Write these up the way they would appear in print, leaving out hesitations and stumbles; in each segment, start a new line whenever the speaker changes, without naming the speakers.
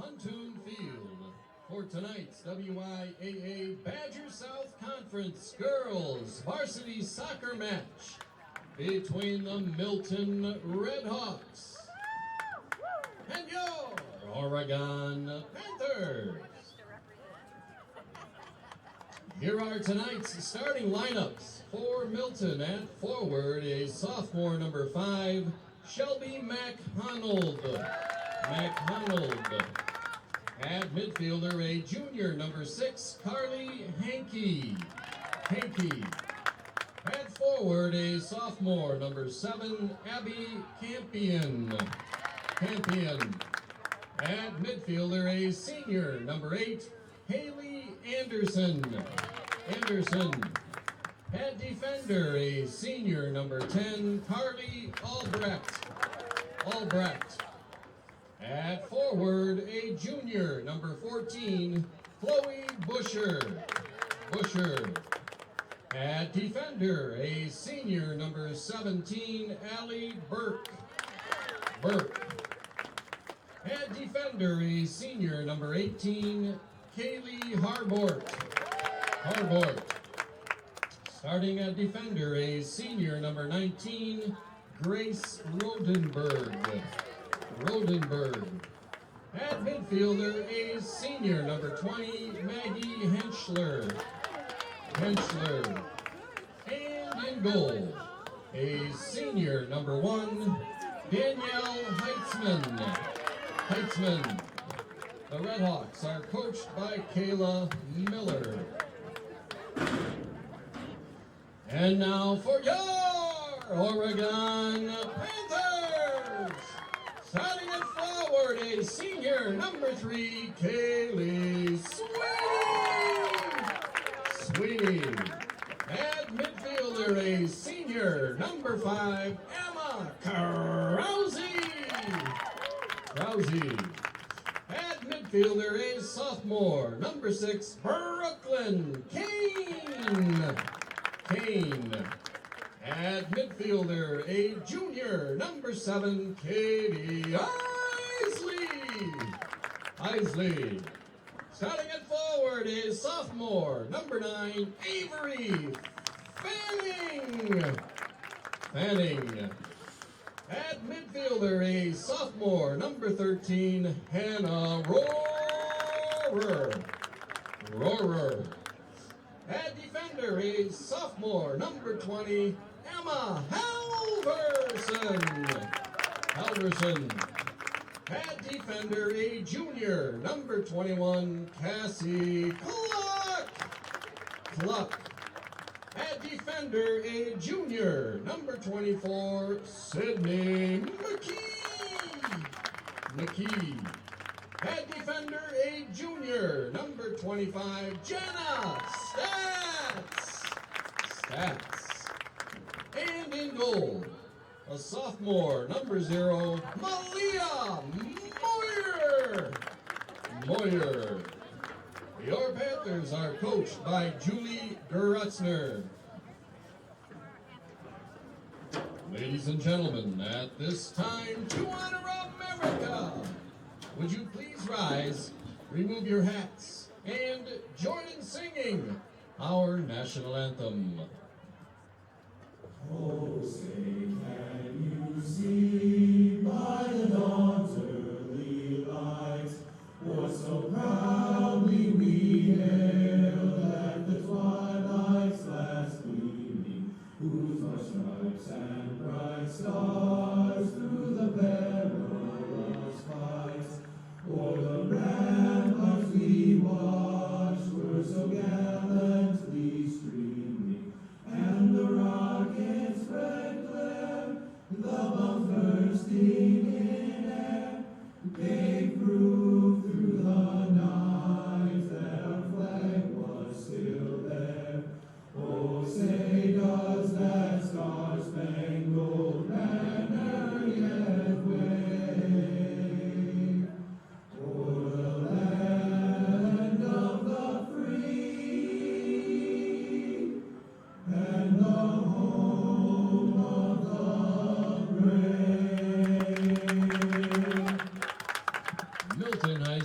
Huntoon Field for tonight's WIAA Badger South Conference Girls Varsity Soccer match between the Milton Redhawks and your Oregon Panthers. Here are tonight's starting lineups. For Milton at forward, a sophomore number 5, Shelby McHonald. At midfielder, a junior number 6, Carly Hankey. At forward, a sophomore number 7, Abby Campion. At midfielder, a senior number 8, Haley Anderson. At defender, a senior number 10, Carly Albrecht. At forward, a junior number 14, Chloe Busher. At defender, a senior number 17, Allie Burke. At defender, a senior number 18, Kaylee Harbort. Starting at defender, a senior number 19, Grace Rodenberg. At midfielder, a senior number 20, Maggie Henschler. And in goal, a senior number 1, Danielle Heitzman. The Redhawks are coached by Kayla Miller. And now for your Oregon Panthers! Starting it forward, a senior number 3, Kaylee Sweeney. At midfielder, a senior number 5, Emma Krause. At midfielder, a sophomore number 6, Brooklyn Kane. At midfielder, a junior number 7, Katie Isley. Starting it forward is sophomore number 9, Avery Fanning. At midfielder, a sophomore number 13, Hannah Rohrer. At defender, a sophomore number 20, Emma Halverson. At defender, a junior number 21, Cassie Cluck. At defender, a junior number 24, Sydney McKee. At defender, a junior number 25, Jenna Stats. And in goal, a sophomore number 0, Malia Moyer. Your Panthers are coached by Julie Gerutzner. Ladies and gentlemen, at this time, to honor America, would you please rise, remove your hats, and join in singing our national anthem.
Oh, say, can you see by the dawn's early light what so proudly we hailed at the twilight's last gleaming, whose bright stripes and bright stars through the perilous fight o'er the ramparts we watched were so gallantly streaming, and the rocket's red glare, the bombs bursting in air, gave proof through the night that our flag was still there. Oh, say does that star-spangled banner yet wave o'er the land of the free and the home of the brave.
Milton High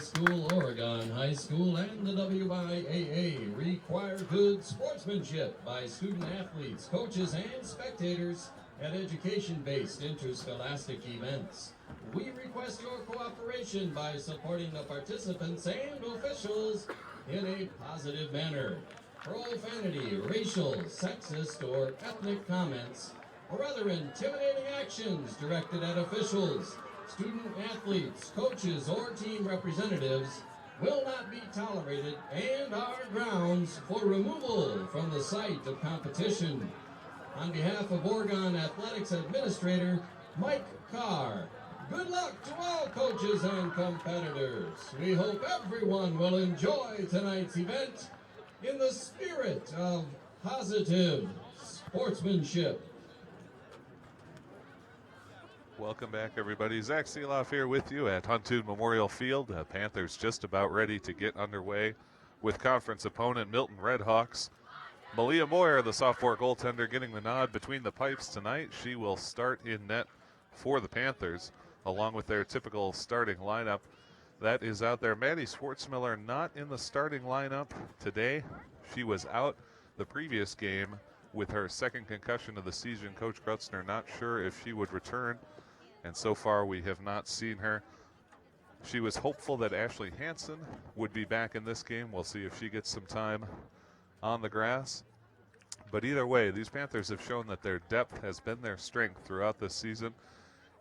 sportsmanship by student athletes, coaches, and spectators at education-based interscholastic events. We request your cooperation by supporting the participants and officials in a positive manner. Profanity, racial, sexist, or ethnic comments, or other intimidating actions directed at officials, student athletes, coaches, or team representatives will not be tolerated and are grounds for removal from the site of competition. On behalf of Oregon Athletics Administrator Mike Carr, good luck to all coaches and competitors. We hope everyone will enjoy tonight's event in the spirit of positive sportsmanship.
Welcome back, everybody. Zach Seeloff here with you at Huntoon Memorial Field. Panthers just about ready to get underway with conference opponent Milton Redhawks. Malia Moyer, the sophomore goaltender, getting the nod between the pipes tonight. She will start in net for the Panthers, along with their typical starting lineup that is out there. Maddie Schwartzmiller not in the starting lineup today. She was out the previous game with her second concussion of the season. Coach Grutzner not sure if she would return, and so far we have not seen her. She was hopeful that Ashley Hansen would be back in this game. We'll see if she gets some time on the grass. But either way, these Panthers have shown that their depth has been their strength throughout this season,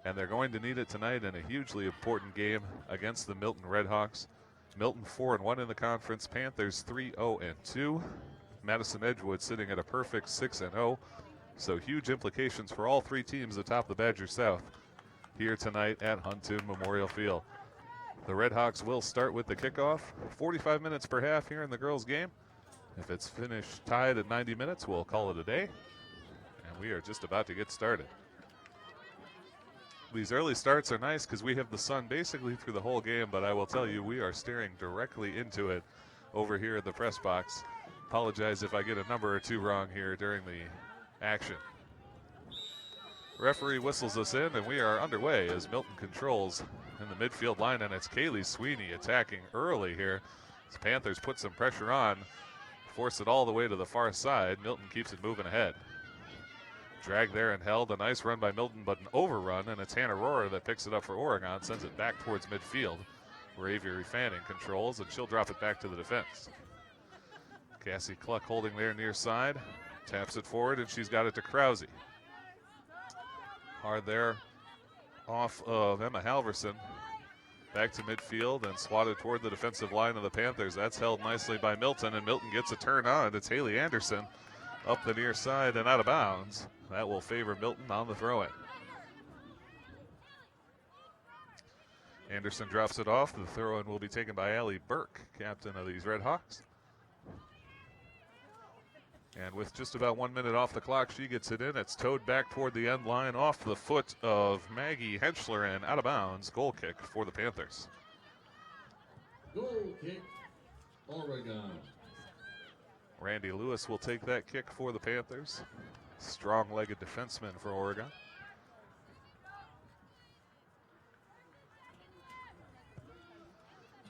and they're going to need it tonight in a hugely important game against the Milton Redhawks. Milton 4-1 in the conference, Panthers 3-0-2. Madison Edgewood sitting at a perfect 6-0. So huge implications for all three teams atop the Badger South here tonight at Huntoon Memorial Field. The Redhawks will start with the kickoff. 45 minutes per half here in the girls' game. If it's finished tied at 90 minutes, we'll call it a day. And we are just about to get started. These early starts are nice because we have the sun basically through the whole game, but I will tell you, we are staring directly into it over here at the press box. Apologize if I get a number or two wrong here during the action. Referee whistles us in, and we are underway as Milton controls in the midfield line, and it's Kaylee Sweeney attacking early here. The Panthers put some pressure on, force it all the way to the far side. Milton keeps it moving ahead. Dragged there and held. A nice run by Milton, but an overrun, and it's Hannah Rohrer that picks it up for Oregon, sends it back towards midfield, where Avery Fanning controls, and she'll drop it back to the defense. Cassie Cluck holding there near side, taps it forward, and she's got it to Krause. Hard there off of Emma Halverson. Back to midfield and swatted toward the defensive line of the Panthers. That's held nicely by Milton, and Milton gets a turn on. It's Haley Anderson up the near side and out of bounds. That will favor Milton on the throw-in. Anderson drops it off. The throw-in will be taken by Allie Burke, captain of these Redhawks. And with just about 1 minute off the clock, she gets it in. It's towed back toward the end line off the foot of Maggie Henschler and out of bounds. Goal kick for the Panthers.
Goal kick, Oregon.
Randy Lewis will take that kick for the Panthers. Strong-legged defenseman for Oregon.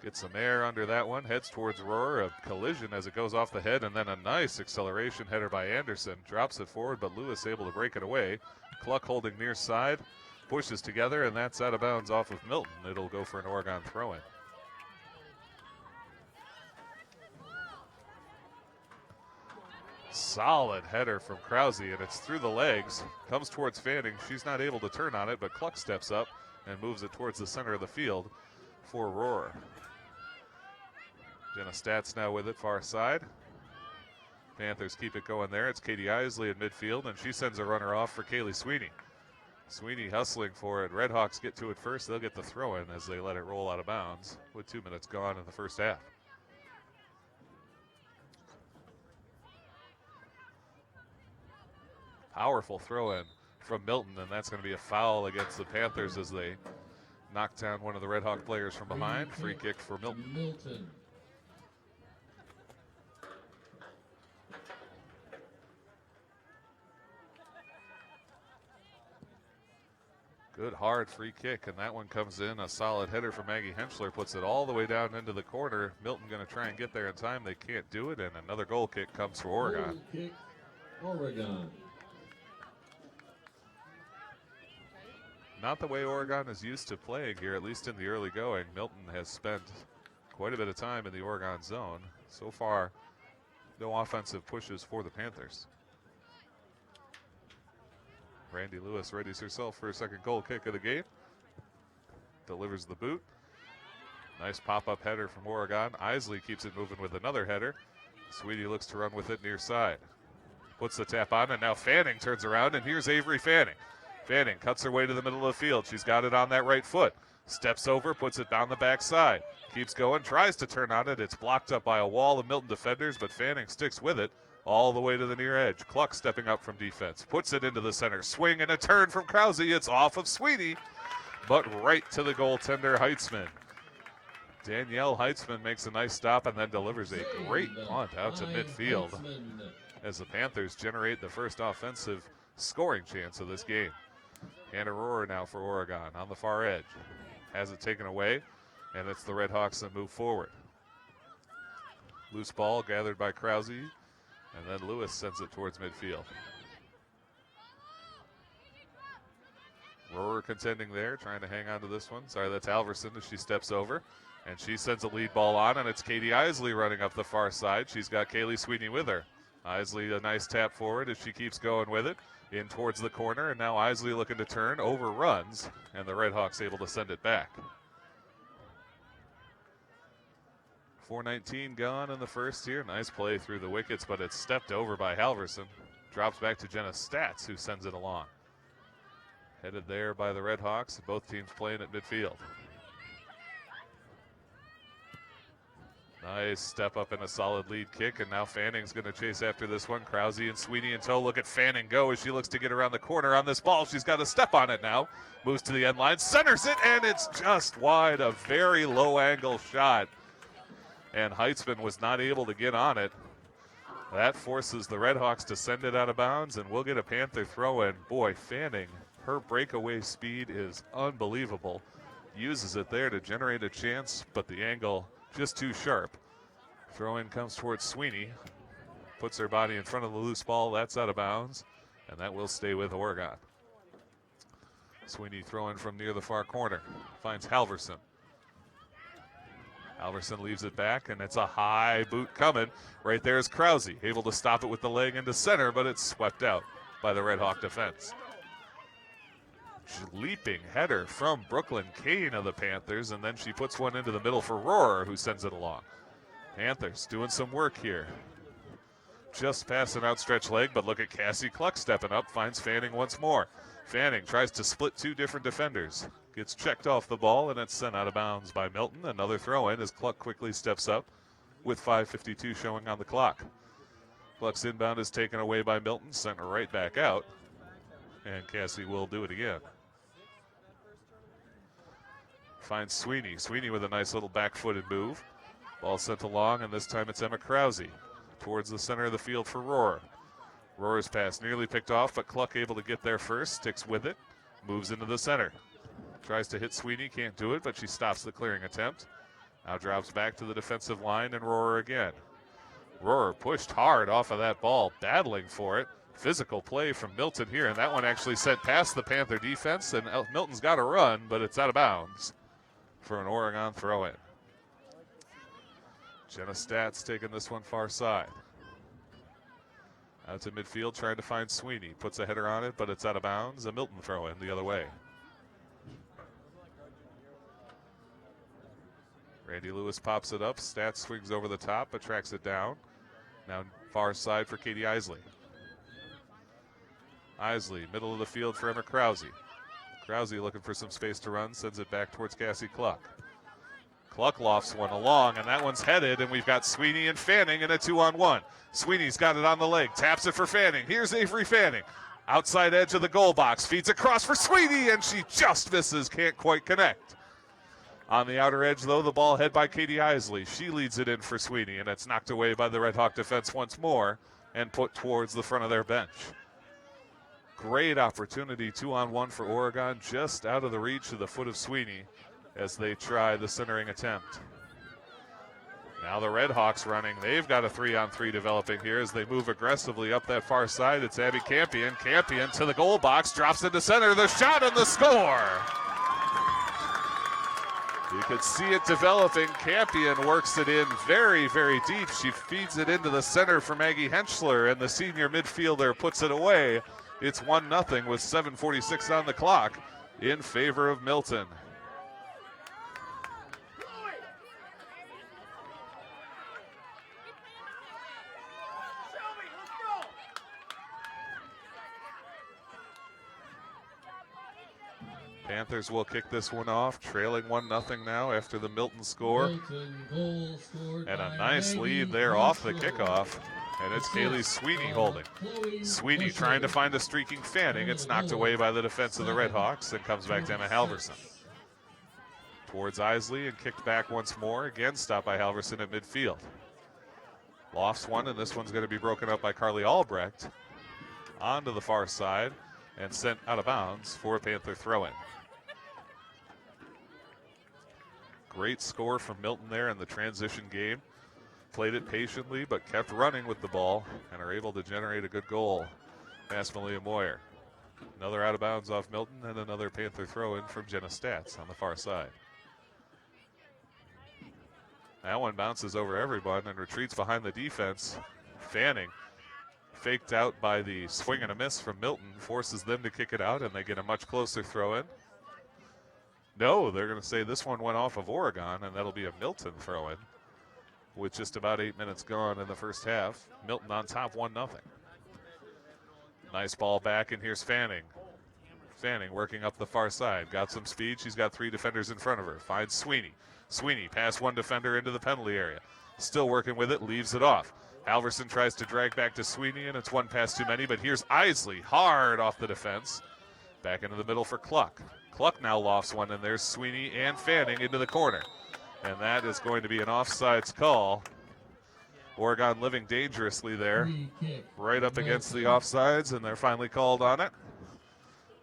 Gets some air under that one, heads towards Rohrer. A collision as it goes off the head, and then a nice acceleration header by Anderson. Drops it forward, but Lewis able to break it away. Cluck holding near side, pushes together, and that's out of bounds off of Milton. It'll go for an Oregon throw-in. Solid header from Krause, and it's through the legs. Comes towards Fanning. She's not able to turn on it, but Cluck steps up and moves it towards the center of the field for Rohrer. Jenna Stats now with it, far side. Panthers keep it going there. It's Katie Isley in midfield, and she sends a runner off for Kaylee Sweeney. Sweeney hustling for it. Redhawks get to it first. They'll get the throw-in as they let it roll out of bounds with 2 minutes gone in the first half. Powerful throw-in from Milton, and that's going to be a foul against the Panthers as they knock down one of the Redhawk players from behind. Free kick for Milton. Good hard free kick, and that one comes in. A solid header from Maggie Henschler puts it all the way down into the corner. Milton going to try and get there in time. They can't do it, and another goal kick comes for Oregon.
Goal kick, Oregon.
Not the way Oregon is used to playing here, at least in the early going. Milton has spent quite a bit of time in the Oregon zone. So far, no offensive pushes for the Panthers. Randy Lewis readies herself for her second goal kick of the game. Delivers the boot. Nice pop-up header from Oregon. Isley keeps it moving with another header. Sweetie looks to run with it near side. Puts the tap on, and now Fanning turns around, and here's Avery Fanning. Fanning cuts her way to the middle of the field. She's got it on that right foot. Steps over, puts it down the backside. Keeps going, tries to turn on it. It's blocked up by a wall of Milton defenders, but Fanning sticks with it all the way to the near edge. Cluck stepping up from defense. Puts it into the center. Swing and a turn from Krause. It's off of Sweetie, but right to the goaltender, Heitzman. Danielle Heitzman makes a nice stop and then delivers a great punt out to midfield as the Panthers generate the first offensive scoring chance of this game. Hannah Rohrer now for Oregon on the far edge. Has it taken away, and it's the Red Hawks that move forward. Loose ball gathered by Krause, and then Lewis sends it towards midfield. Rohrer contending there, trying to hang on to this one. Sorry, that's Alverson as she steps over. And she sends a lead ball on, and it's Katie Isley running up the far side. She's got Kaylee Sweeney with her. Isley, a nice tap forward as she keeps going with it. In towards the corner, and now Isley looking to turn, overruns, and the Red Hawks able to send it back. 4:19 gone in the first here. Nice play through the wickets, but it's stepped over by Halverson. Drops back to Jenna Stats, who sends it along. Headed there by the Red Hawks, both teams playing at midfield. Nice step up and a solid lead kick, and now Fanning's going to chase after this one. Krause and Sweeney in tow. Look at Fanning go as she looks to get around the corner on this ball. She's got a step on it now. Moves to the end line, centers it, and it's just wide. A very low angle shot. And Heitzman was not able to get on it. That forces the Red Hawks to send it out of bounds, and we'll get a Panther throw in. Boy, Fanning, her breakaway speed is unbelievable. Uses it there to generate a chance, but the angle just too sharp. Throw in comes towards Sweeney. Puts her body in front of the loose ball. That's out of bounds, and that will stay with Oregon. Sweeney throwing from near the far corner. Finds Halverson. Halverson leaves it back, and it's a high boot coming. Right there is Krause, able to stop it with the leg into center, but it's swept out by the Red Hawk defense. Leaping header from Brooklyn Kane of the Panthers, and then she puts one into the middle for Rohrer, who sends it along. Panthers doing some work here. Just past an outstretched leg, but look at Cassie Cluck stepping up, finds Fanning once more. Fanning tries to split two different defenders. Gets checked off the ball, and it's sent out of bounds by Milton. Another throw in as Cluck quickly steps up with 5:52 showing on the clock. Cluck's inbound is taken away by Milton, sent right back out, and Cassie will do it again. Finds Sweeney. Sweeney with a nice little back-footed move. Ball sent along, and this time it's Emma Krause towards the center of the field for Rohrer. Rohrer's pass nearly picked off, but Cluck able to get there first, sticks with it, moves into the center. Tries to hit Sweeney, can't do it, but she stops the clearing attempt. Now drops back to the defensive line, and Rohrer again. Rohrer pushed hard off of that ball, battling for it. Physical play from Milton here, and that one actually sent past the Panther defense, and Milton's got a run, but it's out of bounds for an Oregon throw-in. Jenna Stats taking this one far side. Out to midfield, trying to find Sweeney. Puts a header on it, but it's out of bounds. A Milton throw-in the other way. Randy Lewis pops it up. Stats swings over the top, but tracks it down. Now far side for Katie Isley. Isley, middle of the field for Emma Krause. Krause looking for some space to run, sends it back towards Cassie Cluck. Cluck lofts one along, and that one's headed, and we've got Sweeney and Fanning in a 2-on-1. Sweeney's got it on the leg, taps it for Fanning. Here's Avery Fanning. Outside edge of the goal box, feeds across for Sweeney, and she just misses, can't quite connect. On the outer edge, though, the ball head by Katie Isley. She leads it in for Sweeney, and it's knocked away by the Red Hawk defense once more and put towards the front of their bench. Great opportunity, 2-on-1 for Oregon, just out of the reach of the foot of Sweeney as they try the centering attempt. Now the Red Hawks running. They've got a 3-on-3 developing here as they move aggressively up that far side. It's Abby Campion. Campion to the goal box, drops into center. The shot and the score. You could see it developing. Campion works it in very, very deep. She feeds it into the center for Maggie Henschler, and the senior midfielder puts it away. It's 1-0 with 7:46 on the clock in favor of Milton. Panthers will kick this one off, trailing 1-0 now after the Milton score. And a nice lead there off the kickoff. And it's Kaylee Sweeney holding. Sweeney trying to find a streaking Fanning. It's knocked away by the defense of the Red Hawks and comes back to Emma Halverson. Towards Isley and kicked back once more. Again stopped by Halverson at midfield. Lofts one, and this one's going to be broken up by Carly Albrecht. Onto the far side and sent out of bounds for a Panther throw-in. Great score from Milton there in the transition game. Played it patiently, but kept running with the ball and are able to generate a good goal. Past Malia Moyer. Another out of bounds off Milton and another Panther throw-in from Jenna Statz on the far side. That one bounces over everyone and retreats behind the defense. Fanning, faked out by the swing and a miss from Milton, forces them to kick it out, and they get a much closer throw-in. No, they're going to say this one went off of Oregon, and that'll be a Milton throw-in with just about 8 minutes gone in the first half. Milton on top 1-0. Nice ball back, and here's Fanning. Fanning working up the far side. Got some speed. She's got 3 defenders in front of her. Finds Sweeney. Sweeney past 1 defender into the penalty area. Still working with it, leaves it off. Halverson tries to drag back to Sweeney, and it's 1 pass too many, but here's Isley hard off the defense. Back into the middle for Cluck. Cluck now lofts one, and there's Sweeney and Fanning into the corner. And that is going to be an offsides call. Oregon living dangerously there, right up against the offsides, and they're finally called on it.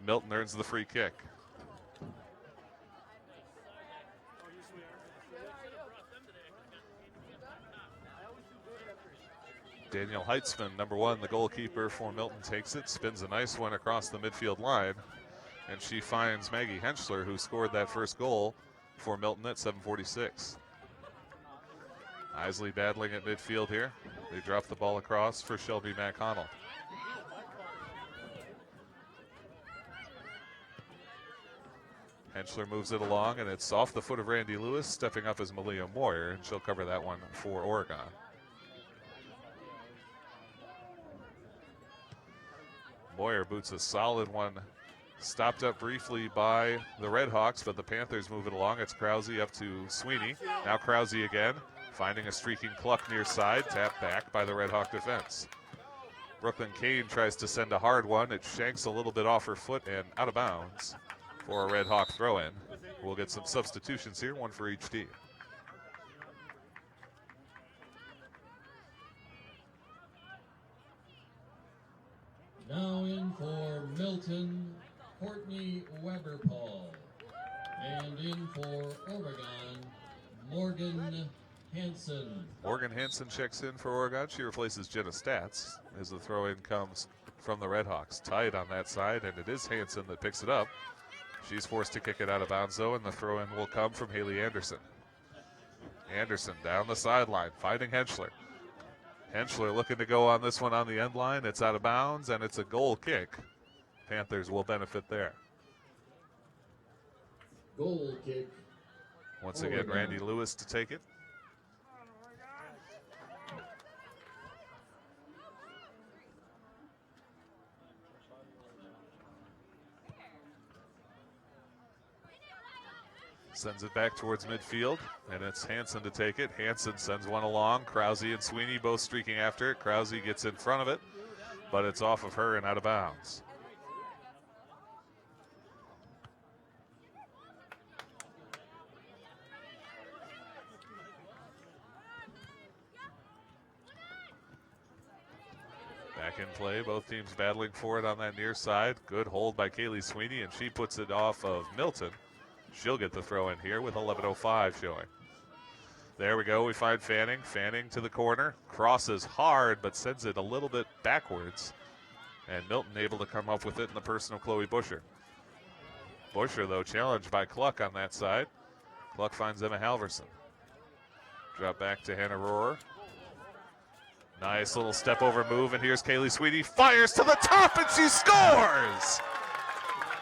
Milton earns the free kick. Danielle Heitzman, number 1, the goalkeeper for Milton, takes it, spins a nice one across the midfield line, and she finds Maggie Henschler, who scored that first goal for Milton at 7:46. Isley battling at midfield here. They drop the ball across for Shelby McConnell. Henschler moves it along, and it's off the foot of Randy Lewis. Stepping up is Malia Moyer, and she'll cover that one for Oregon. Moyer boots a solid one. Stopped up briefly by the Red Hawks, but the Panthers move it along. It's Krause up to Sweeney. Now Krause again, finding a streaking Cluck near side. Tapped back by the Red Hawk defense. Brooklyn Kane tries to send a hard one. It shanks a little bit off her foot and out of bounds for a Red Hawk throw-in. We'll get some substitutions here, 1 for each team.
Now in for Milton, Courtney Weber-Paul. And in for Oregon, Morgan Hansen.
Morgan Hansen checks in for Oregon. She replaces Jenna Statz as the throw-in comes from the Red Hawks. Tight on that side, and it is Hansen that picks it up. She's forced to kick it out of bounds, though, and the throw-in will come from Haley Anderson. Anderson down the sideline, finding Henschler. Henschler looking to go on this one on the end line. It's out of bounds, and it's a goal kick. Panthers will benefit there.
Goal kick.
Once again, Randy Lewis to take it. Sends it back towards midfield, and it's Hansen to take it. Hansen sends one along. Krause and Sweeney both streaking after it. Krause gets in front of it, but it's off of her and out of bounds. back in play. Both teams battling for it on that near side. Good hold by Kaylee Sweeney, and she puts it off of Milton. She'll get the throw in here with 11:05 showing. There we go. We find Fanning. Fanning to the corner. Crosses hard, but sends it a little bit backwards. And Milton able to come up with it in the person of Chloe Busher. Busher, though, challenged by Cluck on that side. Cluck finds Emma Halverson. Drop back to Hannah Rohrer. Nice little step over move, and here's Kaylee Sweeney. Fires to the top, and she scores!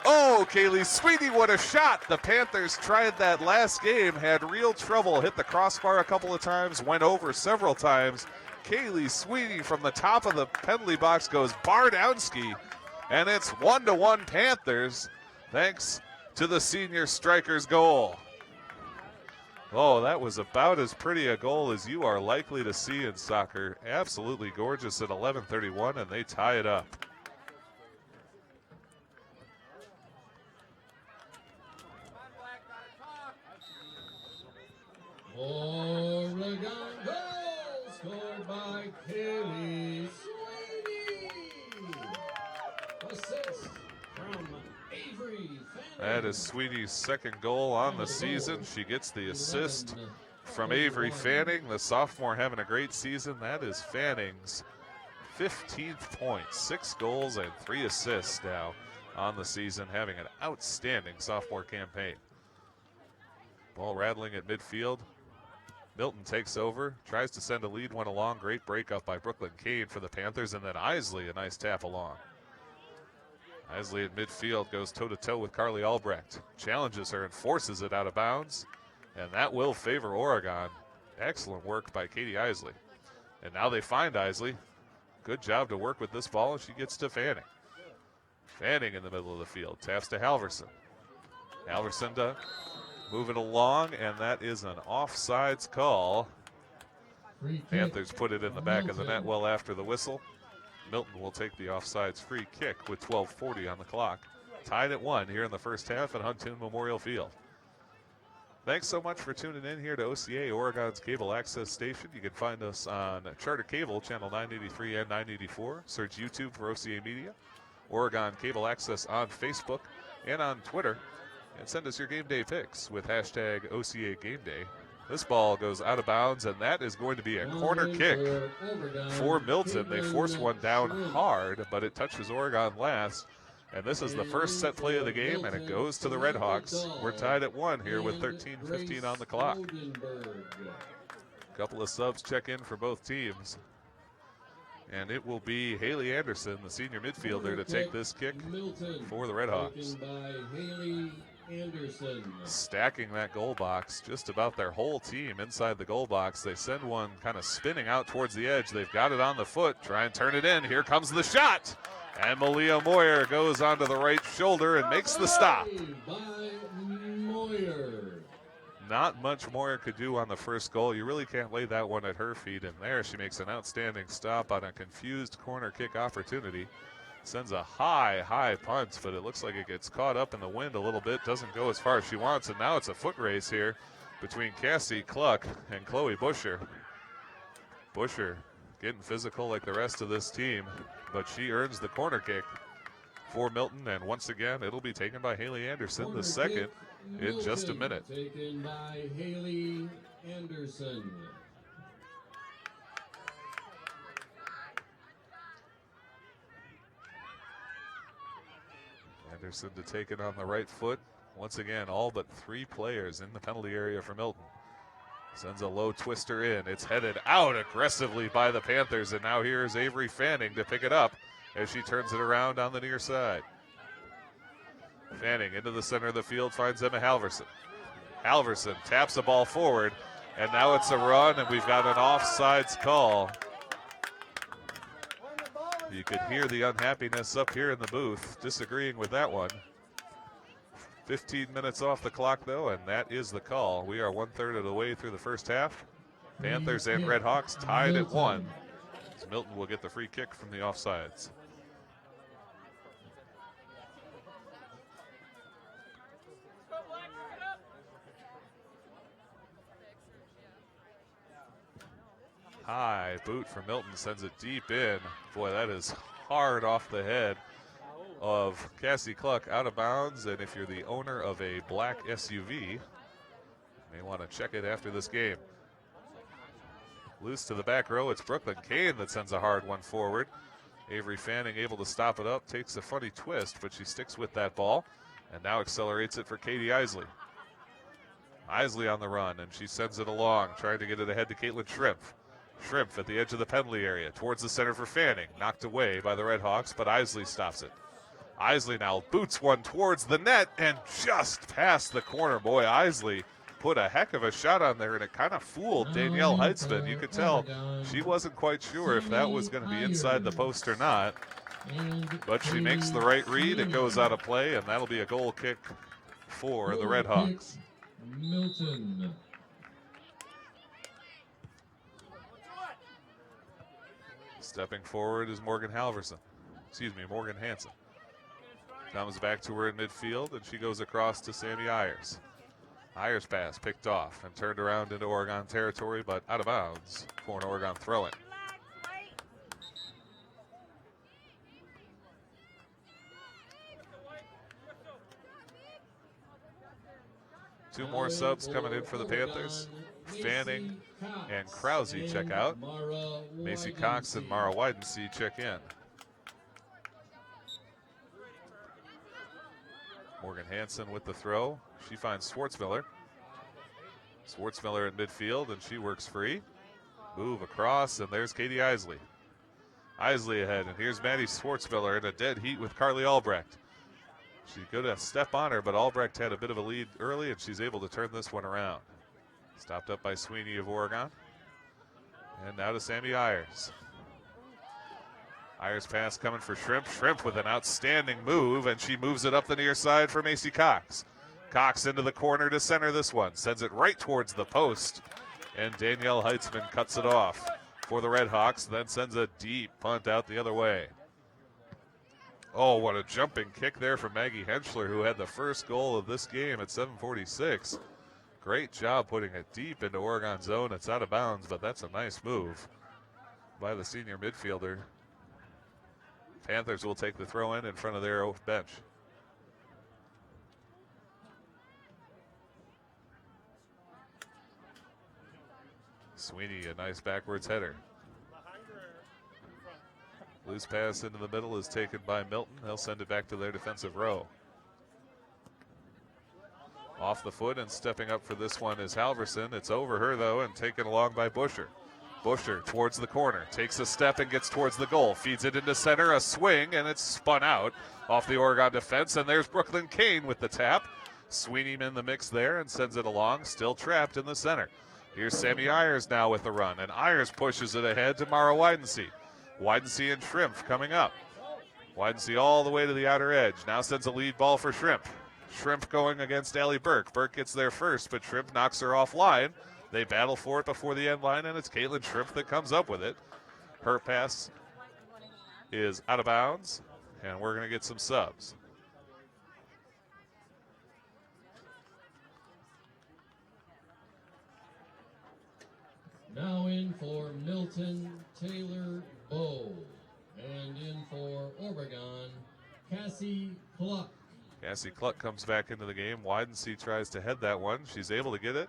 Oh, Kaylee Sweeney, what a shot. The Panthers tried that last game, had real trouble, hit the crossbar a couple of times, went over several times. Kaylee Sweeney from the top of the penalty box goes Bardowski, and it's 1-1 Panthers, thanks to the senior striker's goal. Oh, that was about as pretty a goal as you are likely to see in soccer. Absolutely gorgeous at 11:31, and they tie it up.
Oregon goal scored by Kaylee Sweeney. Assist from Avery Fanning.
That is Sweeney's second goal on the season. She gets the assist from Avery Fanning, the sophomore having a great season. That is Fanning's 15th point, 6 goals and 3 assists now on the season, having an outstanding sophomore campaign. Ball rattling at midfield. Milton takes over, tries to send a lead one along. Great break up by Brooklyn Kane for the Panthers, and then Isley, a nice tap along. Isley at midfield goes toe-to-toe with Carly Albrecht. Challenges her and forces it out of bounds, and that will favor Oregon. Excellent work by Katie Isley. And now they find Isley. Good job to work with this ball, and she gets to Fanning. Fanning in the middle of the field, taps to Halverson. Halverson to move it along, and that is an offsides call. Panthers put it in the back of the net well after the whistle. Milton will take the offsides free kick with 12:40 on the clock. Tied at 1 here in the first half at Huntoon Memorial Field. Thanks so much for tuning in here to OCA, Oregon's cable access station. You can find us on Charter Cable, channel 983 and 984. Search YouTube for OCamedia. Oregon Cable Access on Facebook and on Twitter. And send us your game day picks with hashtag OCA Game Day. This ball goes out of bounds, and that is going to be a corner kick for Milton. They force one down hard, but it touches Oregon last. And this is the first set play of the game, and it goes to the Red Hawks. We're tied at 1 here with 13:15 on the clock. A couple of subs check in for both teams. And it will be Haley Anderson, the senior midfielder, to take this kick for the Red Hawks. Stacking that goal box, just about their whole team inside the goal box. They send one kind of spinning out towards the edge. They've got it on the foot. Try and turn it in. Here comes the shot. And Malia Moyer goes onto the right shoulder and makes the stop. Not much Moyer could do on the first goal. You really can't lay that one at her feet. And there she makes an outstanding stop on a confused corner kick opportunity. Sends a high punch, but it looks like it gets caught up in the wind a little bit. Doesn't go as far as she wants, and now it's a foot race here between Cassie Cluck and Chloe Busher. Busher getting physical like the rest of this team, but she earns the corner kick for Milton, and once again, it'll be taken by Haley Anderson, the second in just a minute.
Taken by Haley Anderson.
Anderson to take it on the right foot. Once again, all but 3 players in the penalty area for Milton. Sends a low twister in. It's headed out aggressively by the Panthers, and now here's Avery Fanning to pick it up as she turns it around on the near side. Fanning into the center of the field finds Emma Halverson. Halverson taps the ball forward, and now it's a run, and we've got an offsides call. You could hear the unhappiness up here in the booth, disagreeing with that one. 15 minutes off the clock, though, and that is the call. We are 1/3 of the way through the first half. Panthers and Red Hawks tied at 1. So Milton will get the free kick from the offsides. high boot from Milton sends it deep in. Boy, that is hard off the head of Cassie Cluck, out of bounds. And if you're the owner of a black SUV, you may want to check it after this game. Loose to the back row, it's Brooklyn Kane that sends a hard one forward. Avery Fanning able to stop it up, takes a funny twist, but she sticks with that ball and now accelerates it for Katie Isley. Isley on the run, and she sends it along, trying to get it ahead to Caitlin Shrimp. Shrimp at the edge of the penalty area, towards the center for Fanning. Knocked away by the Red Hawks, but Isley stops it. Isley now boots one towards the net and just past the corner. Boy, Isley put a heck of a shot on there, and it kind of fooled Danielle Heitzman. You could tell she wasn't quite sure if that was going to be inside the post or not. But she makes the right read. It goes out of play, and that'll be a goal kick for the Red Hawks.
Milton.
Stepping forward is Morgan Halverson. Morgan Hansen. Comes back to her in midfield, and she goes across to Sammy Ayers. Ayers' pass picked off and turned around into Oregon territory, but out of bounds for an Oregon throw-in. Two more subs coming in for the Panthers. Fanning and Krause check out. Macy Cox and Mara Widensee check in. Morgan Hansen with the throw. She finds Schwartzmiller. Schwartzmiller in midfield, and she works free. Move across, and there's Katie Isley. Isley ahead, and here's Maddie Schwartzmiller in a dead heat with Carly Albrecht. She could have stepped on her, but Albrecht had a bit of a lead early, and she's able to turn this one around. Stopped up by Sweeney of Oregon. And now to Sammy Ayers. Ayers' pass coming for Shrimp. Shrimp with an outstanding move, and she moves it up the near side for Macy Cox. Cox into the corner to center this one. Sends it right towards the post, and Danielle Heitzman cuts it off for the Red Hawks, then sends a deep punt out the other way. Oh, what a jumping kick there from Maggie Henschler, who had the first goal of this game at 7:46. Great job putting it deep into Oregon zone. It's out of bounds, but that's a nice move by the senior midfielder. Panthers will take the throw in front of their bench. Sweeney, a nice backwards header. Loose pass into the middle is taken by Milton. They'll send it back to their defensive row. Off the foot and stepping up for this one is Halverson. It's over her, though, and taken along by Busher. Busher towards the corner, takes a step and gets towards the goal. Feeds it into center, a swing, and it's spun out off the Oregon defense. And there's Brooklyn Kane with the tap. Sweeney in the mix there and sends it along, still trapped in the center. Here's Sammy Ayers now with the run, and Ayers pushes it ahead to Mara Widensee. Widensee and Shrimp coming up. Widensee all the way to the outer edge. Now sends a lead ball for Shrimp. Shrimp going against Allie Burke. Burke gets there first, but Shrimp knocks her offline. They battle for it before the end line, and it's Caitlin Shrimp that comes up with it. Her pass is out of bounds, and we're going to get some subs.
Now in for Milton, Taylor Bow. And in for Oregon, Cassie Cluck.
Cassie Cluck comes back into the game. Widensee tries to head that one. She's able to get it,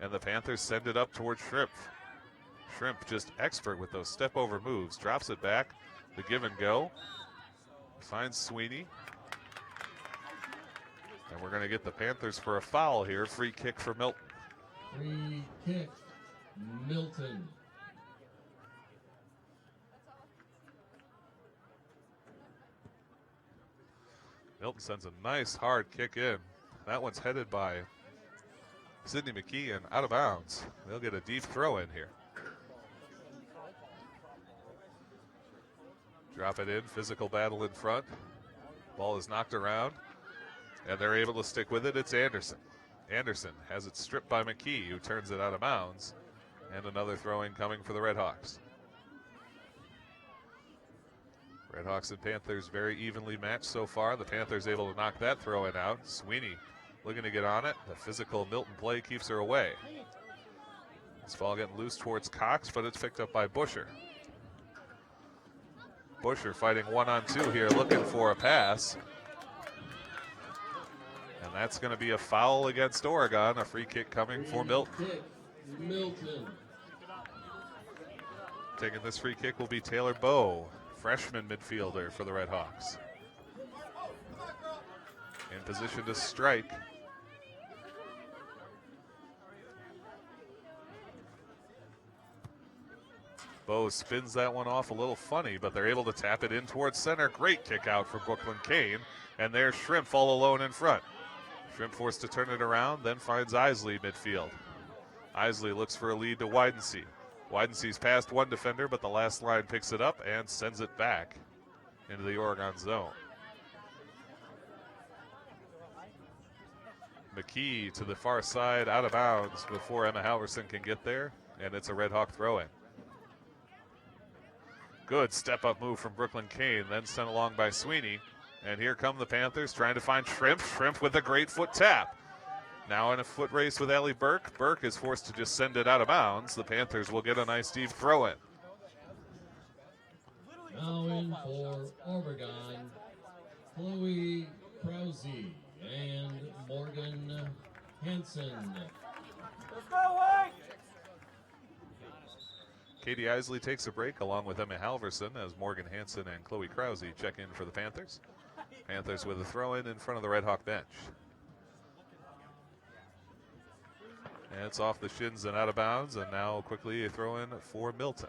and the Panthers send it up towards Shrimp. Shrimp just expert with those step-over moves. Drops it back, the give and go. Finds Sweeney. And we're going to get the Panthers for a foul here. Free kick for Milton.
Free kick, Milton.
Milton sends a nice hard kick in. That one's headed by Sydney McKee and out of bounds. They'll get a deep throw in here. Drop it in, physical battle in front. Ball is knocked around, and they're able to stick with it. It's Anderson. Anderson has it stripped by McKee, who turns it out of bounds, and another throw-in coming for the Red Hawks. Red Hawks and Panthers very evenly matched so far. The Panthers able to knock that throw-in out. Sweeney looking to get on it. The physical Milton play keeps her away. This ball getting loose towards Cox, but it's picked up by Busher. Busher fighting 1-on-2 here, looking for a pass. And that's going to be a foul against Oregon, a free kick coming for Milton.
Milton.
Taking this free kick will be Taylor Bowe, freshman midfielder for the Red Hawks. In position to strike. Bowe spins that one off a little funny, but they're able to tap it in towards center. Great kick out for Brooklyn Kane, and there's Shrimp all alone in front. Shrimp forced to turn it around, then finds Isley midfield. Isley looks for a lead to Widensee. Widensee's past one defender, but the last line picks it up and sends it back into the Oregon zone. McKee to the far side, out of bounds before Emma Halverson can get there, and it's a Red Hawk throw-in. Good step-up move from Brooklyn Kane, then sent along by Sweeney. And here come the Panthers trying to find Shrimp. Shrimp with a great foot tap. Now in a foot race with Ellie Burke. Burke is forced to just send it out of bounds. The Panthers will get a nice deep throw-in.
Now in for Oregon, Chloe Krause and Morgan Hansen.
Let's go, White!
Katie Isley takes a break along with Emma Halverson as Morgan Hansen and Chloe Krause check in for the Panthers. Panthers with a throw-in in front of the Red Hawk bench. And it's off the shins and out of bounds, and now quickly a throw-in for Milton.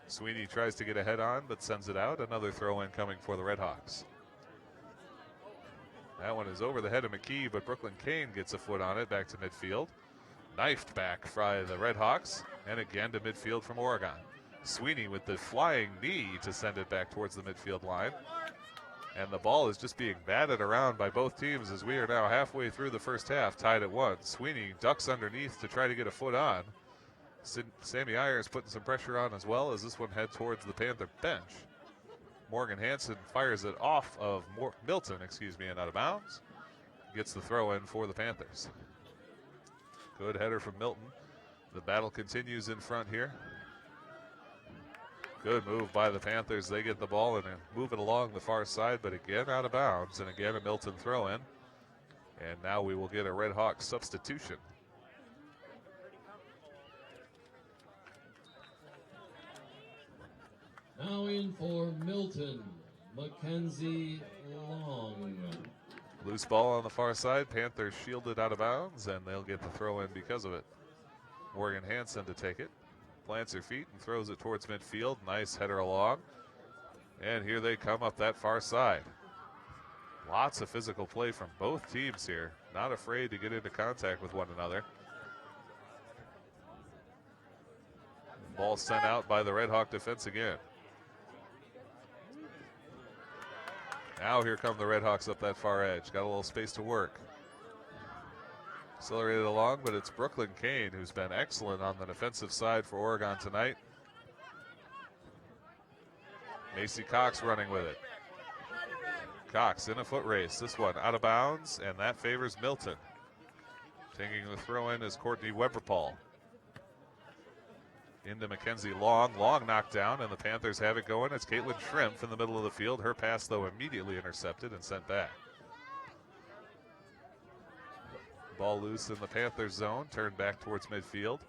Sweeney tries to get a head on, but sends it out. Another throw-in coming for the Red Hawks. That one is over the head of McKee, but Brooklyn Kane gets a foot on it back to midfield. Knifed back by the Red Hawks, and again to midfield from Oregon. Sweeney with the flying knee to send it back towards the midfield line. And the ball is just being batted around by both teams as we are now halfway through the first half, tied at 1. Sweeney ducks underneath to try to get a foot on. Sammy Ayers putting some pressure on as well as this one head towards the Panther bench. Morgan Hansen fires it off of Milton, and out of bounds. Gets the throw in for the Panthers. Good header from Milton. The battle continues in front here. Good move by the Panthers. They get the ball and move it along the far side, but again out of bounds, and again a Milton throw in. And now we will get a Red Hawk substitution.
Now in for Milton, Mackenzie Long.
Loose ball on the far side. Panthers shielded out of bounds, and they'll get the throw in because of it. Morgan Hansen to take it. Plants her feet and throws it towards midfield. Nice header along. And here they come up that far side. Lots of physical play from both teams here. Not afraid to get into contact with one another. Ball sent out by the Red Hawk defense again. Now here come the Red Hawks up that far edge. Got a little space to work. Accelerated along, but it's Brooklyn Kane who's been excellent on the defensive side for Oregon tonight. Macy Cox running with it. Cox in a foot race. This one out of bounds, and that favors Milton. Taking the throw in is Courtney Weber-Paul. Into Mackenzie Long. Long knocked down, and the Panthers have it going. It's Caitlin Shrimp in the middle of the field. Her pass, though, immediately intercepted and sent back. Ball loose in the Panthers zone. Turned back towards midfield.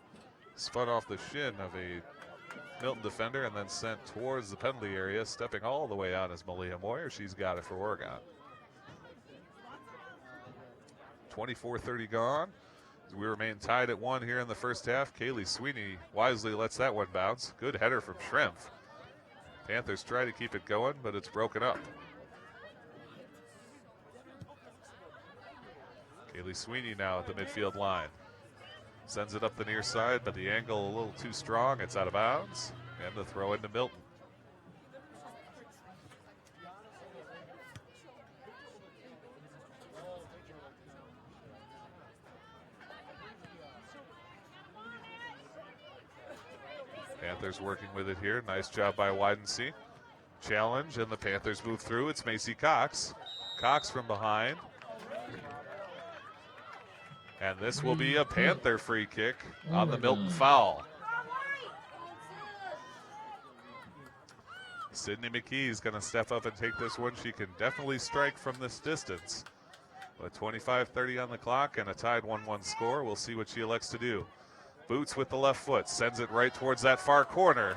Spun off the shin of a Milton defender and then sent towards the penalty area. Stepping all the way out is Malia Moyer. She's got it for Oregon. 24:30 gone. We remain tied at 1 here in the first half. Kaylee Sweeney wisely lets that one bounce. Good header from Shrimp. Panthers try to keep it going, but it's broken up. Kaylee Sweeney now at the midfield line. Sends it up the near side, but the angle a little too strong. It's out of bounds, and the throw into Milton. Panthers working with it here. Nice job by Widensee. Challenge, and the Panthers move through. It's Macy Cox. Cox from behind. And this will be a Panther free kick on the Milton foul. Sydney McKee is going to step up and take this one. She can definitely strike from this distance. With 25:30 on the clock and a tied 1-1 score, we'll see what she elects to do. Boots with the left foot, sends it right towards that far corner.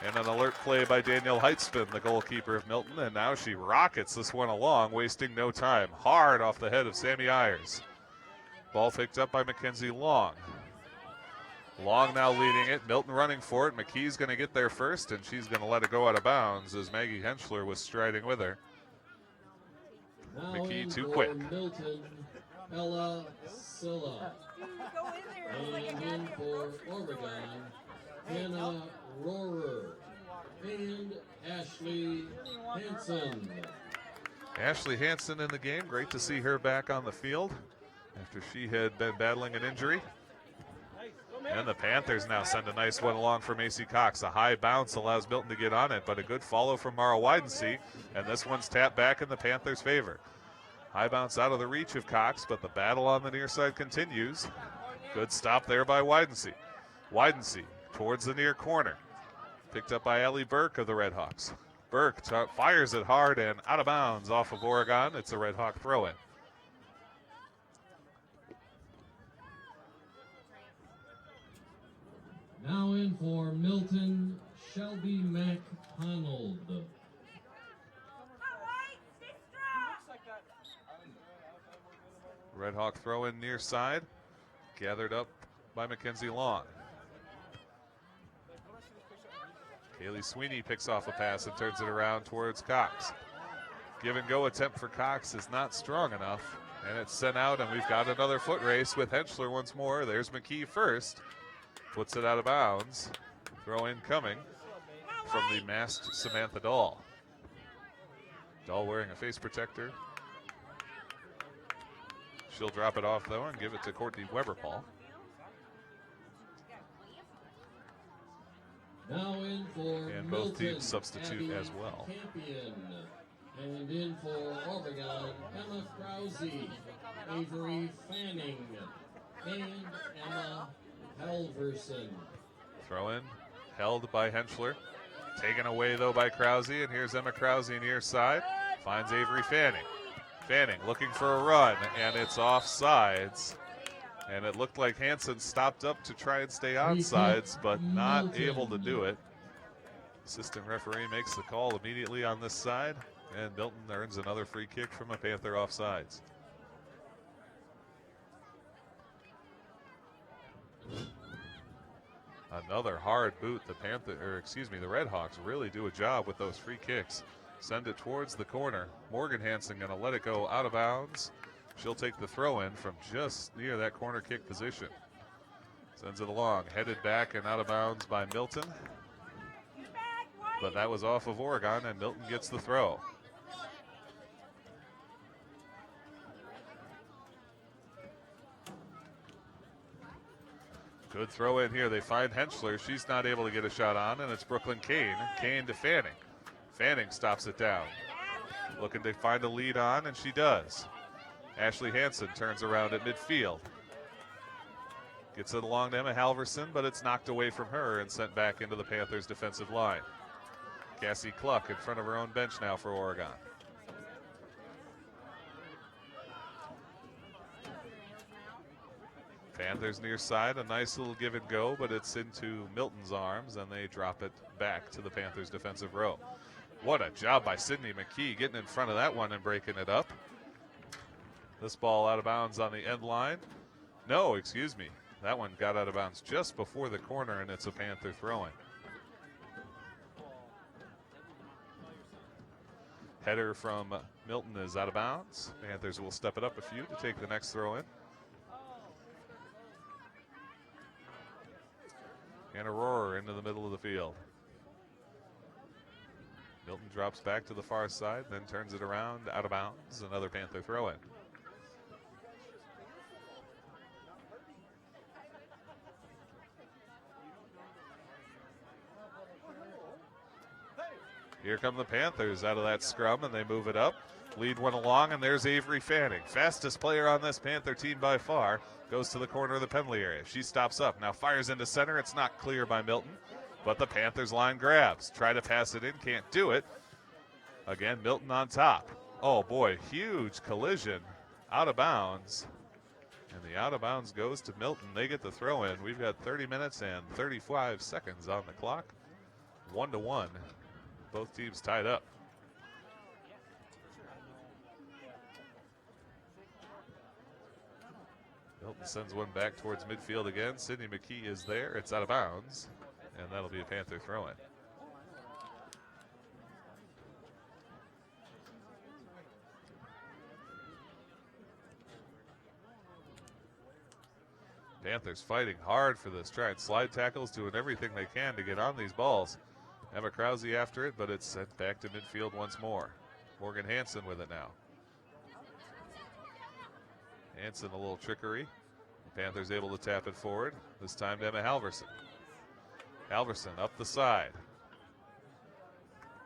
And an alert play by Danielle Heitzman, the goalkeeper of Milton, and now she rockets this one along, wasting no time. Hard off the head of Sammy Ayers. Ball picked up by Mackenzie Long. Long now leading it, Milton running for it. McKee's going to get there first, and she's going to let it go out of bounds as Maggie Henschler was striding with her.
Now
McKee too quick.
Milton, Ella Silla. And in for Oregon, Hannah Rohrer and Ashley Hansen.
Ashley Hansen in the game. Great to see her back on the field after she had been battling an injury. And the Panthers now send a nice one along for Macy Cox. A high bounce allows Milton to get on it, but a good follow from Mara Widensee, and this one's tapped back in the Panthers' favor. High bounce out of the reach of Cox, but the battle on the near side continues. Good stop there by Widensee. Widensee towards the near corner. Picked up by Ellie Burke of the Redhawks. Burke fires it hard and out of bounds off of Oregon. It's a Redhawk throw-in.
Now in for Milton, Shelby McDonald.
Redhawk throw-in near side. Gathered up by Mackenzie Long. Kaylee Sweeney picks off a pass and turns it around towards Cox. Give and go attempt for Cox is not strong enough, and it's sent out, and we've got another foot race with Henschler once more. There's McKee first. Puts it out of bounds. Throw in coming from the masked Samantha Dahl. Dahl wearing a face protector. She'll drop it off though and give it to Courtney Weber-Paul.
Now in for
And
Milton,
both teams substitute
Abby
as well.
Campion. And in for Oregon, Emma Krause, Avery Fanning, and Emma Halverson.
Throw in, held by Henschler. Taken away though by Krause, and here's Emma Krause near side. Finds Avery Fanning. Fanning looking for a run, and it's off sides. And it looked like Hansen stopped up to try and stay on sides, but not able to do it. Assistant referee makes the call immediately on this side, and Milton earns another free kick from a Panther offsides. Another hard boot. The Redhawks really do a job with those free kicks. Send it towards the corner. Morgan Hansen gonna let it go out of bounds. She'll take the throw in from just near that corner kick position. Sends it along, headed back and out of bounds by Milton. But that was off of Oregon, and Milton gets the throw. Good throw in here. They find Henschler. She's not able to get a shot on, and it's Brooklyn Kane. Kane to Fanning. Fanning stops it down. Looking to find a lead on, and she does. Ashley Hansen turns around at midfield. Gets it along to Emma Halverson, but it's knocked away from her and sent back into the Panthers' defensive line. Cassie Cluck in front of her own bench now for Oregon. Panthers near side, a nice little give and go, but it's into Milton's arms, and they drop it back to the Panthers' defensive row. What a job by Sydney McKee getting in front of that one and breaking it up. This ball out of bounds on the end line. No, excuse me. That one got out of bounds just before the corner, and it's a Panther throw-in. Header from Milton is out of bounds. Panthers will step it up a few to take the next throw-in. And a roar into the middle of the field. Milton drops back to the far side, then turns it around, out of bounds. Another Panther throw-in. Here come the Panthers out of that scrum, and they move it up. Lead one along, and there's Avery Fanning. Fastest player on this Panther team by far. Goes to the corner of the penalty area. She stops up. Now fires into center. It's not clear by Milton, but the Panthers line grabs. Try to pass it in. Can't do it. Again, Milton on top. Oh, boy. Huge collision. Out of bounds. And the out of bounds goes to Milton. They get the throw in. We've got 30 minutes and 35 seconds on the clock. 1-1. Both teams tied up. Milton sends one back towards midfield again. Sydney McKee is there. It's out of bounds, and that'll be a Panther throw-in. Panthers fighting hard for this. Trying slide tackles, doing everything they can to get on these balls. Emma Krause after it, but it's sent back to midfield once more. Morgan Hansen with it now. Hansen a little trickery. The Panthers able to tap it forward. This time to Emma Halverson. Halverson up the side.